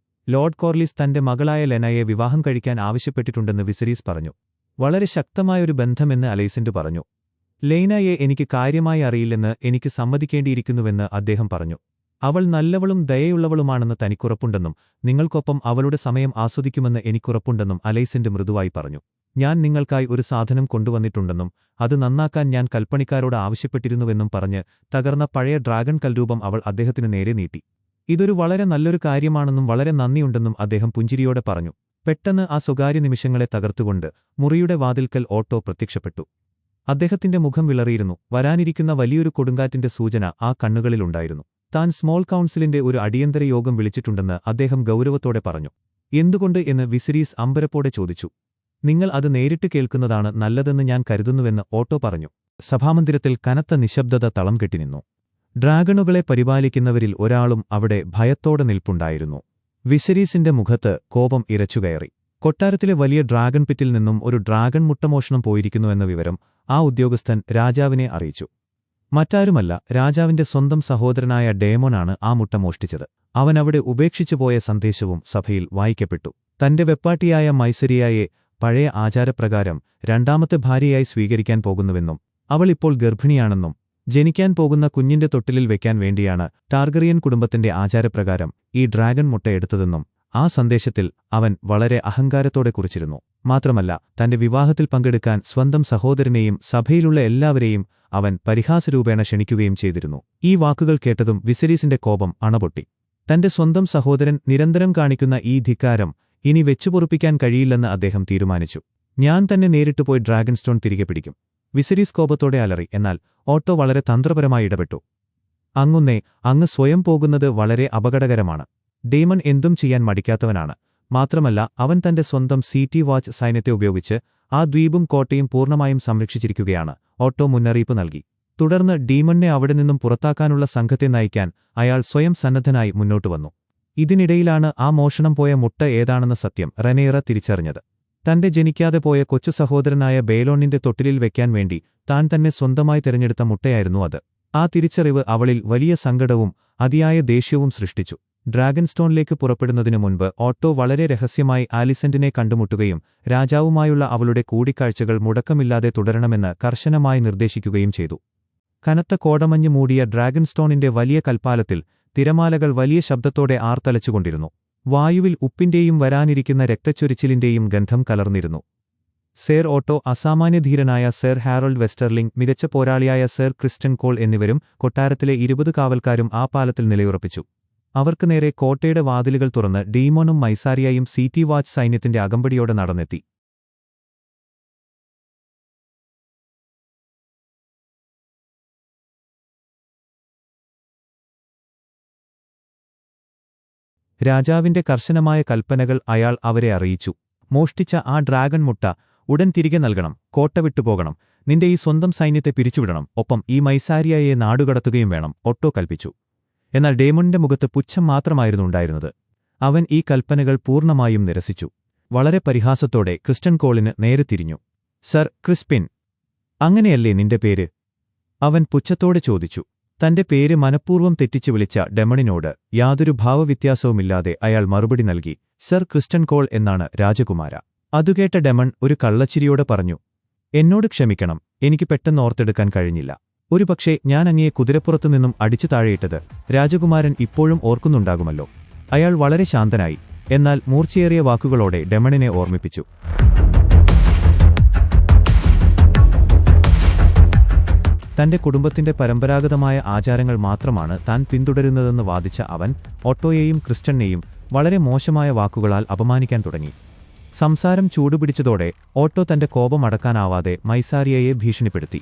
[SPEAKER 1] ലോർഡ് കോർലിസ് തന്റെ മകളായ ലെനയെ വിവാഹം കഴിക്കാൻ ആവശ്യപ്പെട്ടിട്ടുണ്ടെന്ന് വിസരീസ് പറഞ്ഞു. വളരെ ശക്തമായൊരു ബന്ധമെന്ന് അലൈസന്റ് പറഞ്ഞു. ലെയ്നയെ എനിക്ക് കാര്യമായി അറിയില്ലെന്ന് എനിക്ക് സമ്മതിക്കേണ്ടിയിരിക്കുന്നുവെന്ന് അദ്ദേഹം പറഞ്ഞു. അവൾ നല്ലവളും ദയയുള്ളവളുമാണെന്ന് തനിക്കുറപ്പുണ്ടെന്നും നിങ്ങൾക്കൊപ്പം അവളുടെ സമയം ആസ്വദിക്കുമെന്ന് എനിക്കുറപ്പുണ്ടെന്നും അലൈസന്റ് മൃദുവായി പറഞ്ഞു. ഞാൻ നിങ്ങൾക്കായി ഒരു സാധനം കൊണ്ടുവന്നിട്ടുണ്ടെന്നും അത് നന്നാക്കാൻ ഞാൻ കൽപ്പണിക്കാരോട് ആവശ്യപ്പെട്ടിരുന്നുവെന്നും പറഞ്ഞ് തകർന്ന പഴയ ഡ്രാഗൺ കൽരൂപം അവൾ അദ്ദേഹത്തിന് നേരെ നീട്ടി. ഇതൊരു വളരെ നല്ലൊരു കാര്യമാണെന്നും വളരെ നന്ദിയുണ്ടെന്നും അദ്ദേഹം പുഞ്ചിരിയോടെ പറഞ്ഞു. പെട്ടെന്ന് ആ സ്വകാര്യ നിമിഷങ്ങളെ തകർത്തുകൊണ്ട് മുറിയുടെ വാതിൽക്കൽ ഓട്ടോ പ്രത്യക്ഷപ്പെട്ടു. അദ്ദേഹത്തിന്റെ മുഖം വിളറിയിരുന്നു. വരാനിരിക്കുന്ന വലിയൊരു കൊടുങ്കാറ്റിന്റെ സൂചന ആ കണ്ണുകളിലുണ്ടായിരുന്നു. താൻ സ്മോൾ കൗൺസിലിന്റെ ഒരു അടിയന്തര യോഗം വിളിച്ചിട്ടുണ്ടെന്ന് അദ്ദേഹം ഗൗരവത്തോടെ പറഞ്ഞു. എന്തുകൊണ്ട് എന്ന് വിസരീസ് അമ്പരപ്പോടെ ചോദിച്ചു. നിങ്ങൾ അത് നേരിട്ട് കേൾക്കുന്നതാണ് നല്ലതെന്ന് ഞാൻ കരുതുന്നുവെന്ന് ഓട്ടോ പറഞ്ഞു. സഭാമന്ദിരത്തിൽ കനത്ത നിശബ്ദത തളം കെട്ടിനിന്നു. ഡ്രാഗണുകളെ പരിപാലിക്കുന്നവരിൽ ഒരാളും അവിടെ ഭയത്തോടെ നിൽപ്പുണ്ടായിരുന്നു. വിസരീസിന്റെ മുഖത്ത് കോപം ഇരച്ചുകയറി. കൊട്ടാരത്തിലെ വലിയ ഡ്രാഗൺ പിറ്റിൽ നിന്നും ഒരു ഡ്രാഗൺ മുട്ടമോഷണം പോയിരിക്കുന്നുവെന്ന വിവരം ആ ഉദ്യോഗസ്ഥൻ രാജാവിനെ അറിയിച്ചു. മറ്റാരുമല്ല, രാജാവിന്റെ സ്വന്തം സഹോദരനായ ഡേമോനാണ് ആ മുട്ട മോഷ്ടിച്ചത്. അവനവിടെ ഉപേക്ഷിച്ചുപോയ സന്ദേശവും സഭയിൽ വായിക്കപ്പെട്ടു. തന്റെ വെപ്പാട്ടിയായ മൈസരിയായെ പഴയ ആചാരപ്രകാരം രണ്ടാമത്തെ ഭാര്യയായി സ്വീകരിക്കാൻ പോകുന്നുവെന്നും അവൾ ഇപ്പോൾ ഗർഭിണിയാണെന്നും ജനിക്കാൻ പോകുന്ന കുഞ്ഞിന്റെ തൊട്ടിലിൽ വെക്കാൻ വേണ്ടിയാണ് ടാർഗറിയൻ കുടുംബത്തിന്റെ ആചാരപ്രകാരം ഈ ഡ്രാഗൺ മുട്ടയെടുത്തതെന്നും ആ സന്ദേശത്തിൽ അവൻ വളരെ അഹങ്കാരത്തോടെ കുറിച്ചിരുന്നു. മാത്രമല്ല, തന്റെ വിവാഹത്തിൽ പങ്കെടുക്കാൻ സ്വന്തം സഹോദരനെയും സഭയിലുള്ള എല്ലാവരെയും അവൻ പരിഹാസരൂപേണ ക്ഷണിക്കുകയും ചെയ്തിരുന്നു. ഈ വാക്കുകൾ കേട്ടതും വിസരീസിന്റെ കോപം അണപൊട്ടി. തന്റെ സ്വന്തം സഹോദരൻ നിരന്തരം കാണിക്കുന്ന ഈ ധിക്കാരം ഇനി വെച്ചുപൊറുപ്പിക്കാൻ കഴിയില്ലെന്ന് അദ്ദേഹം തീരുമാനിച്ചു. ഞാൻ തന്നെ നേരിട്ട് പോയി ഡ്രാഗൺ സ്റ്റോൺ തിരികെ പിടിക്കും. വിസരീസ് കോപത്തോടെ അലറി. എന്നാൽ ഓട്ടോ വളരെ തന്ത്രപരമായി ഇടപെട്ടു. അങ്ങ് സ്വയം പോകുന്നത് വളരെ അപകടകരമാണ്. ഡേമൺ എന്തും ചെയ്യാൻ മടിക്കാത്തവനാണ്. മാത്രമല്ല, അവൻ തന്റെ സ്വന്തം സിറ്റി വാച്ച് സൈന്യത്തെ ഉപയോഗിച്ച് ആ ദ്വീപും കോട്ടയും പൂർണ്ണമായും സംരക്ഷിച്ചിരിക്കുകയാണ്. ഓട്ടോ മുന്നറിയിപ്പ് നൽകി. തുടർന്ന് ഡീമണിനെ അവിടെ നിന്നും പുറത്താക്കാനുള്ള സംഘത്തെ നയിക്കാൻ അയാൾ സ്വയം സന്നദ്ധനായി മുന്നോട്ടുവന്നു. ഇതിനിടയിലാണ് ആ മോഷണം പോയ മുട്ട ഏതാണെന്ന സത്യം റനേറ തിരിച്ചറിഞ്ഞത്. തന്റെ ജനിക്കാതെ പോയ കൊച്ചു സഹോദരനായ ബേലോണിന്റെ തൊട്ടിലിൽ വെക്കാൻ വേണ്ടി താൻ തന്നെ സ്വന്തമായി തിരഞ്ഞെടുത്ത മുട്ടയായിരുന്നു അത്. ആ തിരിച്ചറിവ് അവളിൽ വലിയ സങ്കടവും അതിയായ ദേഷ്യവും സൃഷ്ടിച്ചു. ഡ്രാഗൺസ്റ്റോണിലേക്ക് പുറപ്പെടുന്നതിനു മുൻപ് ഓട്ടോ വളരെ രഹസ്യമായി ആലിസന്റിനെ കണ്ടുമുട്ടുകയും രാജാവുമായുള്ള അവളുടെ കൂടിക്കാഴ്ചകൾ മുടക്കമില്ലാതെ തുടരണമെന്ന് കർശനമായി നിർദ്ദേശിക്കുകയും ചെയ്തു. കനത്ത കോടമഞ്ഞ് മൂടിയ ഡ്രാഗൺസ്റ്റോണിന്റെ വലിയ കൽപ്പാലത്തിൽ തിരമാലകൾ വലിയ ശബ്ദത്തോടെ ആർത്തലച്ചുകൊണ്ടിരുന്നു. വായുവിൽ ഉപ്പിന്റെയും വരാനിരിക്കുന്ന രക്തച്ചൊരിച്ചിലിന്റെയും ഗന്ധം കലർന്നിരുന്നു. സേർ ഓട്ടോ, അസാമാന്യധീരനായ സേർ ഹാരോൾഡ് വെസ്റ്റർലിംഗ്, മികച്ച പോരാളിയായ സേർ ക്രിസ്റ്റൻ കോൾ എന്നിവരും കൊട്ടാരത്തിലെ 20 കാവൽക്കാരും ആ പാലത്തിൽ നിലയുറപ്പിച്ചു. അവർക്ക് നേരെ കോട്ടയുടെ വാതിലുകൾ തുറന്ന് ഡീമോണും മൈസാരിയയും സീറ്റി വാച്ച് സൈന്യത്തിന്റെ അകമ്പടിയോടെ നടന്നെത്തി. രാജാവിന്റെ കർശനമായ കൽപ്പനകൾ അയാൾ അവരെ അറിയിച്ചു. മോഷ്ടിച്ച ആ ഡ്രാഗൺ മുട്ട ഉടൻ തിരികെ നൽകണം, കോട്ട വിട്ടുപോകണം, നിന്റെ ഈ സ്വന്തം സൈന്യത്തെ പിരിച്ചുവിടണം, ഒപ്പം ഈ മൈസാരിയയെ നാടുകടത്തുകയും വേണം, ഒട്ടോ കൽപ്പിച്ചു. എന്നാൽ ഡേമണിന്റെ മുഖത്ത് പുച്ഛം മാത്രമായിരുന്നു ഉണ്ടായിരുന്നത്. അവൻ ഈ കൽപ്പനകൾ പൂർണ്ണമായും നിരസിച്ചു. വളരെ പരിഹാസത്തോടെ ക്രിസ്റ്റൻ കോളിന് നേരെ തിരിഞ്ഞു. സർ ക്രിസ്പിൻ, അങ്ങനെയല്ലേ നിന്റെ പേര്? അവൻ പുച്ഛത്തോടെ ചോദിച്ചു. തന്റെ പേര് മനഃപൂർവ്വം തെറ്റിച്ചു വിളിച്ച ഡെമണിനോട് യാതൊരു ഭാവവ്യത്യാസവുമില്ലാതെ അയാൾ മറുപടി നൽകി. സർ ക്രിസ്റ്റൻ കോൾ എന്നാണ് രാജകുമാര. അതുകേട്ട ഡെമൺ ഒരു കള്ളച്ചിരിയോടെ പറഞ്ഞു. എന്നോട് ക്ഷമിക്കണം, എനിക്ക് പെട്ടെന്ന് ഓർത്തെടുക്കാൻ കഴിഞ്ഞില്ല. ഒരുപക്ഷെ ഞാൻ അങ്ങയെ കുതിരപ്പുറത്തുനിന്നും അടിച്ചു താഴെയിട്ടത് രാജകുമാരൻ ഇപ്പോഴും ഓർക്കുന്നുണ്ടാകുമല്ലോ. അയാൾ വളരെ ശാന്തനായി, എന്നാൽ മൂർച്ചയേറിയ വാക്കുകളോടെ ഡെമണിനെ ഓർമ്മിപ്പിച്ചു. തന്റെ കുടുംബത്തിന്റെ പരമ്പരാഗതമായ ആചാരങ്ങൾ മാത്രമാണ് താൻ പിന്തുടരുന്നതെന്ന് വാദിച്ച അവൻ ഓട്ടോയെയും ക്രിസ്റ്റനെയും വളരെ മോശമായ വാക്കുകളാൽ അപമാനിക്കാൻ തുടങ്ങി. സംസാരം ചൂടുപിടിച്ചതോടെ ഓട്ടോ തന്റെ കോപം അടക്കാനാവാതെ മൈസാരിയയെ ഭീഷണിപ്പെടുത്തി.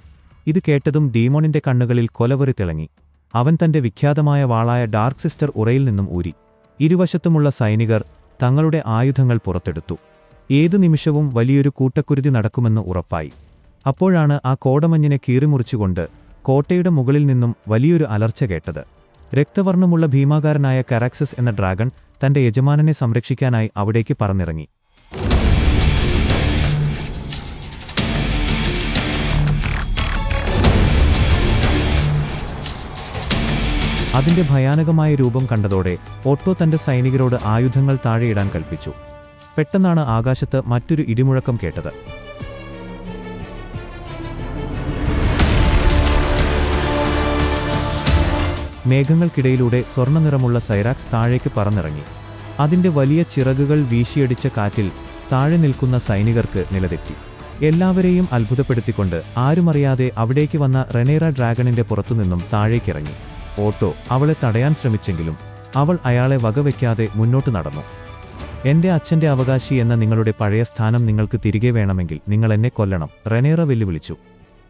[SPEAKER 1] ഇത് കേട്ടതും ഡീമോണിന്റെ കണ്ണുകളിൽ കൊലവെറി തിളങ്ങി. അവൻ തന്റെ വിഖ്യാതമായ വാളായ ഡാർക്ക് സിസ്റ്റർ ഉറയിൽ നിന്നും ഊരി. ഇരുവശത്തുമുള്ള സൈനികർ തങ്ങളുടെ ആയുധങ്ങൾ പുറത്തെടുത്തു. ഏതു നിമിഷവും വലിയൊരു കൂട്ടക്കുരുതി നടക്കുമെന്ന് ഉറപ്പായി. അപ്പോഴാണ് ആ കോടമഞ്ഞിനെ കീറിമുറിച്ചുകൊണ്ട് കോട്ടയുടെ മുകളിൽ നിന്നും വലിയൊരു അലർച്ച കേട്ടത്. രക്തവർണ്ണമുള്ള ഭീമാകാരനായ കരാക്സസ് എന്ന ഡ്രാഗൺ തന്റെ യജമാനനെ സംരക്ഷിക്കാനായി അവിടേക്ക് പറന്നിറങ്ങി. അതിന്റെ ഭയാനകമായ രൂപം കണ്ടതോടെ ഓട്ടോ തന്റെ സൈനികരോട് ആയുധങ്ങൾ താഴെയിടാൻ കൽപ്പിച്ചു. പെട്ടെന്നാണ് ആകാശത്ത് മറ്റൊരു ഇടിമുഴക്കം കേട്ടത്. മേഘങ്ങൾക്കിടയിലൂടെ സ്വർണ്ണനിറമുള്ള സൈറാക്സ് താഴേക്ക് പറന്നിറങ്ങി. അതിന്റെ വലിയ ചിറകുകൾ വീശിയടിച്ച കാറ്റിൽ താഴെ നിൽക്കുന്ന സൈനികർക്ക് നിലതെറ്റി. എല്ലാവരെയും അത്ഭുതപ്പെടുത്തിക്കൊണ്ട് ആരുമറിയാതെ അവിടേക്ക് വന്ന റെനേറ ഡ്രാഗണിന്റെ പുറത്തുനിന്നും താഴേക്കിറങ്ങി. ഓട്ടോ അവളെ തടയാൻ ശ്രമിച്ചെങ്കിലും അവൾ അയാളെ വകവയ്ക്കാതെ മുന്നോട്ട് നടന്നു. എന്റെ അച്ഛന്റെ അവകാശി എന്ന നിങ്ങളുടെ പഴയ സ്ഥാനം നിങ്ങൾക്ക് തിരികെ വേണമെങ്കിൽ നിങ്ങൾ എന്നെ കൊല്ലണം, റെനേറ വെല്ലുവിളിച്ചു.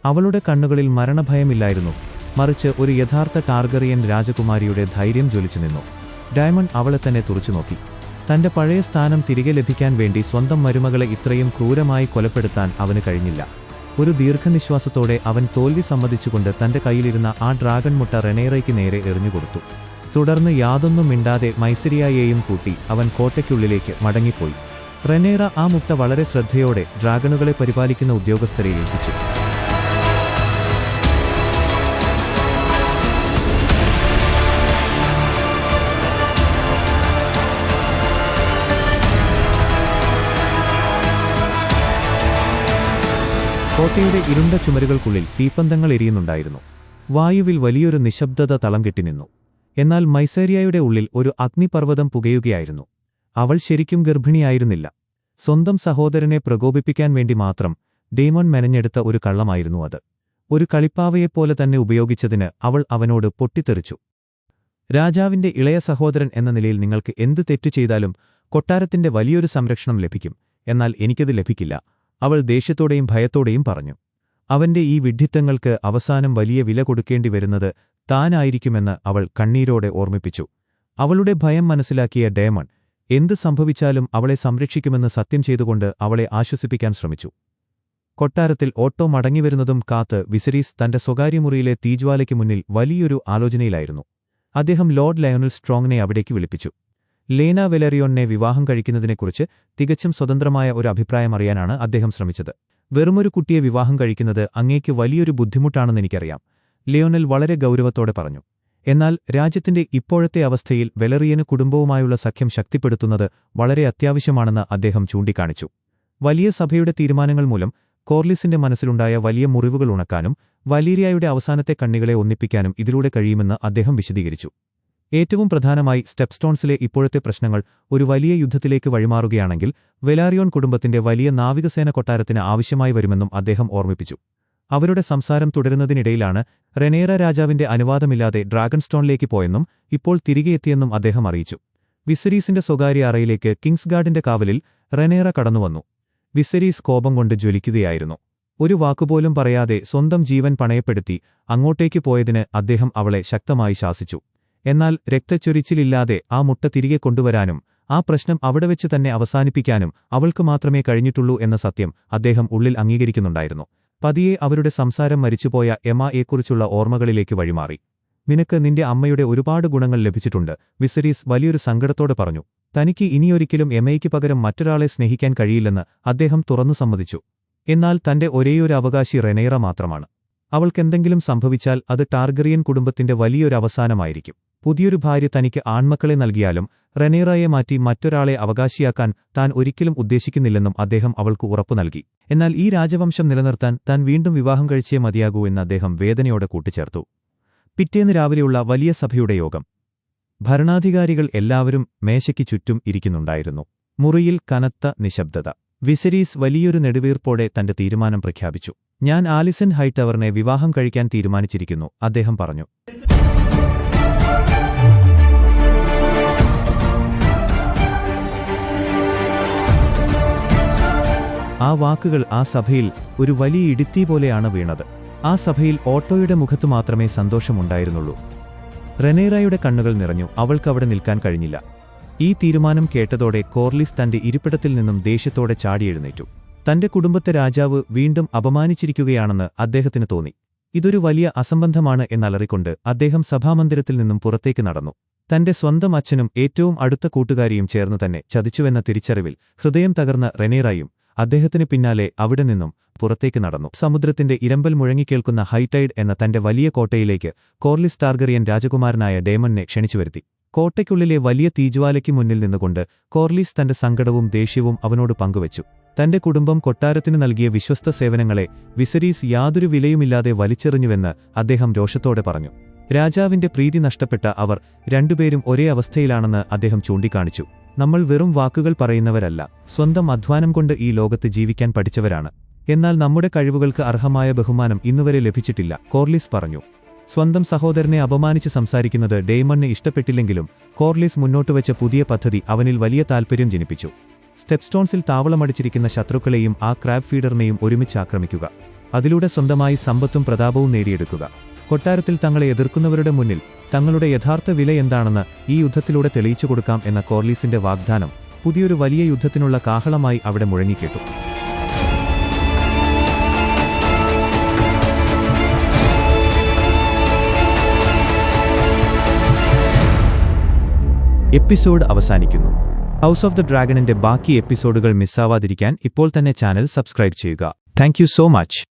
[SPEAKER 1] അവളുടെ കണ്ണുകളിൽ മരണഭയമില്ലായിരുന്നു, മറിച്ച് ഒരു യഥാർത്ഥ ടാർഗറിയൻ രാജകുമാരിയുടെ ധൈര്യം ജ്വലിച്ചു നിന്നു. ഡയമണ്ട് അവളെ തന്നെ തുറച്ചുനോക്കി. തന്റെ പഴയ സ്ഥാനം തിരികെ ലഭിക്കാൻ വേണ്ടി സ്വന്തം മരുമകളെ ഇത്രയും ക്രൂരമായി കൊലപ്പെടുത്താൻ അവന് കഴിഞ്ഞില്ല. ഒരു ദീർഘനിശ്വാസത്തോടെ അവൻ തോൽവി സമ്മതിച്ചുകൊണ്ട് തന്റെ കയ്യിലിരുന്ന ആ ഡ്രാഗൺ മുട്ട റെനേറയ്ക്ക് നേരെ എറിഞ്ഞുകൊടുത്തു. തുടർന്ന് യാതൊന്നും മിണ്ടാതെ മൈസരിയയെയും കൂട്ടി അവൻ കോട്ടയ്ക്കുള്ളിലേക്ക് മടങ്ങിപ്പോയി. റെനേറ ആ മുട്ട വളരെ ശ്രദ്ധയോടെ ഡ്രാഗണുകളെ പരിപാലിക്കുന്ന ഉദ്യോഗസ്ഥരെ ഏൽപ്പിച്ചു. കോട്ടയുടെ ഇരുണ്ട ചുമരുകൾക്കുള്ളിൽ തീപ്പന്തങ്ങൾ എരിയുന്നുണ്ടായിരുന്നു. വായുവിൽ വലിയൊരു നിശബ്ദത തളം കെട്ടിനിന്നു. എന്നാൽ മൈസേരിയയുടെ ഉള്ളിൽ ഒരു അഗ്നിപർവ്വതം പുകയുകയായിരുന്നു. അവൾ ശരിക്കും ഗർഭിണിയായിരുന്നില്ല. സ്വന്തം സഹോദരനെ പ്രകോപിപ്പിക്കാൻ വേണ്ടി മാത്രം ഡേമൺ മെനഞ്ഞെടുത്ത ഒരു കള്ളമായിരുന്നു അത്. ഒരു കളിപ്പാവയെപ്പോലെ തന്നെ ഉപയോഗിച്ചതിന് അവൾ അവനോട് പൊട്ടിത്തെറിച്ചു. രാജാവിന്റെ ഇളയ സഹോദരൻ എന്ന നിലയിൽ നിങ്ങൾക്ക് എന്ത് തെറ്റു ചെയ്താലും കൊട്ടാരത്തിന്റെ വലിയൊരു സംരക്ഷണം ലഭിക്കും, എന്നാൽ എനിക്കത് ലഭിക്കില്ല, അവൾ ദേഷ്യത്തോടെയും ഭയത്തോടെയും പറഞ്ഞു. അവന്റെ ഈ വിഡ്ഢിത്തങ്ങൾക്ക് അവസാനം വലിയ വില കൊടുക്കേണ്ടി വരുന്നത് താനായിരിക്കുമെന്ന് അവൾ കണ്ണീരോടെ ഓർമ്മിപ്പിച്ചു. അവളുടെ ഭയം മനസ്സിലാക്കിയ ഡേമൺ എന്ത് സംഭവിച്ചാലും അവളെ സംരക്ഷിക്കുമെന്ന് സത്യം ചെയ്തുകൊണ്ട് അവളെ ആശ്വസിപ്പിക്കാൻ ശ്രമിച്ചു. കൊട്ടാരത്തിൽ ഓട്ടോ മടങ്ങിവരുന്നതും കാത്ത് വിസരീസ് തന്റെ സ്വകാര്യമുറിയിലെ തീജ്വാലയ്ക്ക് മുന്നിൽ വലിയൊരു ആലോചനയിലായിരുന്നു. അദ്ദേഹം ലോർഡ് ലയണൽ സ്ട്രോങ്ങിനെ അവിടേക്ക് വിളിപ്പിച്ചു. ലേന വെലറിയോണിനെ വിവാഹം കഴിക്കുന്നതിനെക്കുറിച്ച് തികച്ചും സ്വതന്ത്രമായ ഒരു അഭിപ്രായം അറിയാനാണ് അദ്ദേഹം ശ്രമിച്ചത്. വെറുമൊരു കുട്ടിയെ വിവാഹം കഴിക്കുന്നത് അങ്ങേക്ക് വലിയൊരു ബുദ്ധിമുട്ടാണെന്നെനിക്കറിയാം, ലിയോണൽ വളരെ ഗൗരവത്തോടെ പറഞ്ഞു. എന്നാൽ രാജ്യത്തിന്റെ ഇപ്പോഴത്തെ അവസ്ഥയിൽ വെലറിയന് കുടുംബവുമായുള്ള സഖ്യം ശക്തിപ്പെടുത്തുന്നത് വളരെ അത്യാവശ്യമാണെന്ന് അദ്ദേഹം ചൂണ്ടിക്കാണിച്ചു. വലിയ സഭയുടെ തീരുമാനങ്ങൾ മൂലം കോർലിസിന്റെ മനസ്സിലുണ്ടായ വലിയ മുറിവുകൾ ഉണക്കാനും വലീരിയയുടെ അവസാനത്തെ കണ്ണികളെ ഒന്നിപ്പിക്കാനും ഇതിലൂടെ കഴിയുമെന്ന് അദ്ദേഹം വിശദീകരിച്ചു. ഏറ്റവും പ്രധാനമായി സ്റ്റെപ്സ്റ്റോൺസിലെ ഇപ്പോഴത്തെ പ്രശ്നങ്ങൾ ഒരു വലിയ യുദ്ധത്തിലേക്ക് വഴിമാറുകയാണെങ്കിൽ വെലാറിയോൺ കുടുംബത്തിന്റെ വലിയ നാവികസേന കൊട്ടാരത്തിന് ആവശ്യമായി വരുമെന്നും അദ്ദേഹം ഓർമ്മിപ്പിച്ചു. അവരുടെ സംസാരം തുടരുന്നതിനിടയിലാണ് റെനേറ രാജാവിന്റെ അനുവാദമില്ലാതെ ഡ്രാഗൺസ്റ്റോണിലേക്ക് പോയെന്നും ഇപ്പോൾ തിരികെ എത്തിയെന്നും അദ്ദേഹം അറിയിച്ചു. വിസരീസിന്റെ സ്വകാര്യ അറയിലേക്ക് കിങ്സ്ഗാർഡിന്റെ കാവലിൽ റെനേറ കടന്നുവന്നു. വിസരീസ് കോപം കൊണ്ട് ജ്വലിക്കുകയായിരുന്നു. ഒരു വാക്കുപോലും പറയാതെ സ്വന്തം ജീവൻ പണയപ്പെടുത്തി അങ്ങോട്ടേക്ക് പോയതിന് അദ്ദേഹം അവളെ ശക്തമായി ശാസിച്ചു. എന്നാൽ രക്തച്ചൊരിച്ചിലില്ലാതെ ആ മുട്ട തിരികെ കൊണ്ടുവരാനും ആ പ്രശ്നം അവിടെ വെച്ച് തന്നെ അവസാനിപ്പിക്കാനും അവൾക്ക് മാത്രമേ കഴിഞ്ഞിട്ടുള്ളൂ എന്ന സത്യം അദ്ദേഹം ഉള്ളിൽ അംഗീകരിക്കുന്നുണ്ടായിരുന്നു. പതിയെ അവരുടെ സംസാരം മരിച്ചുപോയ എമ്മയെക്കുറിച്ചുള്ള ഓർമ്മകളിലേക്ക് വഴിമാറി. നിനക്ക് നിന്റെ അമ്മയുടെ ഒരുപാട് ഗുണങ്ങൾ ലഭിച്ചിട്ടുണ്ട്, വിസരീസ് വലിയൊരു സങ്കടത്തോടെ പറഞ്ഞു. തനിക്ക് ഇനിയൊരിക്കലും എമ്മയ്ക്ക് പകരം മറ്റൊരാളെ സ്നേഹിക്കാൻ കഴിയില്ലെന്ന് അദ്ദേഹം തുറന്നു സമ്മതിച്ചു. എന്നാൽ തന്റെ ഒരേയൊരു അവകാശി റെനേറ മാത്രമാണ്. അവൾക്കെന്തെങ്കിലും സംഭവിച്ചാൽ അത് ടാർഗറിയൻ കുടുംബത്തിന്റെ വലിയൊരു അവസാനമായിരിക്കും. പുതിയൊരു ഭാര്യ തനിക്ക് ആൺമക്കളെ നൽകിയാലും റെനേറയെ മാറ്റി മറ്റൊരാളെ അവകാശിയാക്കാൻ താൻ ഒരിക്കലും ഉദ്ദേശിക്കുന്നില്ലെന്നും അദ്ദേഹം അവൾക്ക് ഉറപ്പു നൽകി. എന്നാൽ ഈ രാജവംശം നിലനിർത്താൻ താൻ വീണ്ടും വിവാഹം കഴിച്ചേ മതിയാകൂ എന്ന് അദ്ദേഹം വേദനയോടെ കൂട്ടിച്ചേർത്തു. പിറ്റേന്ന് രാവിലെയുള്ള വലിയ സഭയുടെ യോഗം. ഭരണാധികാരികൾ എല്ലാവരും മേശയ്ക്ക് ചുറ്റും ഇരിക്കുന്നുണ്ടായിരുന്നു. മുറിയിൽ കനത്ത നിശബ്ദത. വിസരീസ് വലിയൊരു നെടുവീർപ്പോടെ തന്റെ തീരുമാനം പ്രഖ്യാപിച്ചു. ഞാൻ ആലിസൺ ഹൈടവറിനെ വിവാഹം കഴിക്കാൻ തീരുമാനിച്ചിരിക്കുന്നു, അദ്ദേഹം പറഞ്ഞു. ആ വാക്കുകൾ ആ സഭയിൽ ഒരു വലിയ ഇടിത്തീ പോലെയാണ് വീണത്. ആ സഭയിൽ ഓട്ടോയുടെ മുഖത്തു മാത്രമേ സന്തോഷമുണ്ടായിരുന്നുള്ളൂ. റെനേറയുടെ കണ്ണുകൾ നിറഞ്ഞു. അവൾക്കവിടെ നിൽക്കാൻ കഴിഞ്ഞില്ല. ഈ തീരുമാനം കേട്ടതോടെ കോർലിസ് തന്റെ ഇരിപ്പിടത്തിൽ നിന്നും ദേഷ്യത്തോടെ ചാടിയെഴുന്നേറ്റു. തന്റെ കുടുംബത്തെ രാജാവ് വീണ്ടും അപമാനിച്ചിരിക്കുകയാണെന്ന് അദ്ദേഹത്തിന് തോന്നി. ഇതൊരു വലിയ അസംബന്ധമാണ് എന്നലറിക്കൊണ്ട് അദ്ദേഹം സഭാമന്ദിരത്തിൽ നിന്നും പുറത്തേക്ക് നടന്നു. തന്റെ സ്വന്തം അച്ഛനും ഏറ്റവും അടുത്ത കൂട്ടുകാരിയും ചേർന്ന് തന്നെ ചതിച്ചുവെന്ന തിരിച്ചറിവിൽ ഹൃദയം തകർന്ന റെനേറയും അദ്ദേഹത്തിന് പിന്നാലെ അവിടെ നിന്നും പുറത്തേക്ക് നടന്നു. സമുദ്രത്തിന്റെ ഇരമ്പൽ മുഴങ്ങിക്കേൾക്കുന്ന ഹൈടൈഡ് എന്ന തന്റെ വലിയ കോട്ടയിലേക്ക് കോർലിസ് ടാർഗറിയൻ രാജകുമാരനായ ഡേമണിനെ ക്ഷണിച്ചുവരുത്തി. കോട്ടയ്ക്കുള്ളിലെ വലിയ തീജ്വാലയ്ക്ക് മുന്നിൽ നിന്നുകൊണ്ട് കോർലിസ് തന്റെ സങ്കടവും ദേഷ്യവും അവനോട് പങ്കുവച്ചു. തന്റെ കുടുംബം കൊട്ടാരത്തിന് നൽകിയ വിശ്വസ്ത സേവനങ്ങളെ വിസരീസ് യാതൊരു വിലയുമില്ലാതെ വലിച്ചെറിഞ്ഞുവെന്ന് അദ്ദേഹം രോഷത്തോടെ പറഞ്ഞു. രാജാവിന്റെ പ്രീതി നഷ്ടപ്പെട്ട അവർ രണ്ടുപേരും ഒരേ അവസ്ഥയിലാണെന്ന് അദ്ദേഹം ചൂണ്ടിക്കാണിച്ചു. നമ്മൾ വെറും വാക്കുകൾ പറയുന്നവരല്ല, സ്വന്തം അധ്വാനം കൊണ്ട് ഈ ലോകത്ത് ജീവിക്കാൻ പഠിച്ചവരാണ്. എന്നാൽ നമ്മുടെ കഴിവുകൾക്ക് അർഹമായ ബഹുമാനം ഇന്നുവരെ ലഭിച്ചിട്ടില്ല, കോർലിസ് പറഞ്ഞു. സ്വന്തം സഹോദരനെ അപമാനിച്ച് സംസാരിക്കുന്നത് ഡേമണിന് ഇഷ്ടപ്പെട്ടില്ലെങ്കിലും കോർലിസ് മുന്നോട്ടുവച്ച പുതിയ പദ്ധതി അവനിൽ വലിയ താൽപര്യം ജനിപ്പിച്ചു. സ്റ്റെപ്സ്റ്റോൺസിൽ താവളമടിച്ചിരിക്കുന്ന ശത്രുക്കളെയും ആ ക്രാബ് ഫീഡറിനെയും ഒരുമിച്ച് ആക്രമിക്കുക. അതിലൂടെ സ്വന്തമായി സമ്പത്തും പ്രതാപവും നേടിയെടുക്കുക. കൊട്ടാരത്തിൽ തങ്ങളെ എതിർക്കുന്നവരുടെ മുന്നിൽ തങ്ങളുടെ യഥാർത്ഥ വില എന്താണെന്ന് ഈ യുദ്ധത്തിലൂടെ തെളിയിച്ചു കൊടുക്കാം എന്ന കോർലിസിന്റെ വാഗ്ദാനം പുതിയൊരു വലിയ യുദ്ധത്തിനുള്ള കാഹളമായി അവിടെ മുഴങ്ങിക്കേട്ടു. എപ്പിസോഡ് അവസാനിക്കുന്നു. ഹൗസ് ഓഫ് ദ ഡ്രാഗണിന്റെ ബാക്കി എപ്പിസോഡുകൾ മിസ്സാവാതിരിക്കാൻ ഇപ്പോൾ തന്നെ ചാനൽ സബ്സ്ക്രൈബ് ചെയ്യുക. Thank you so much.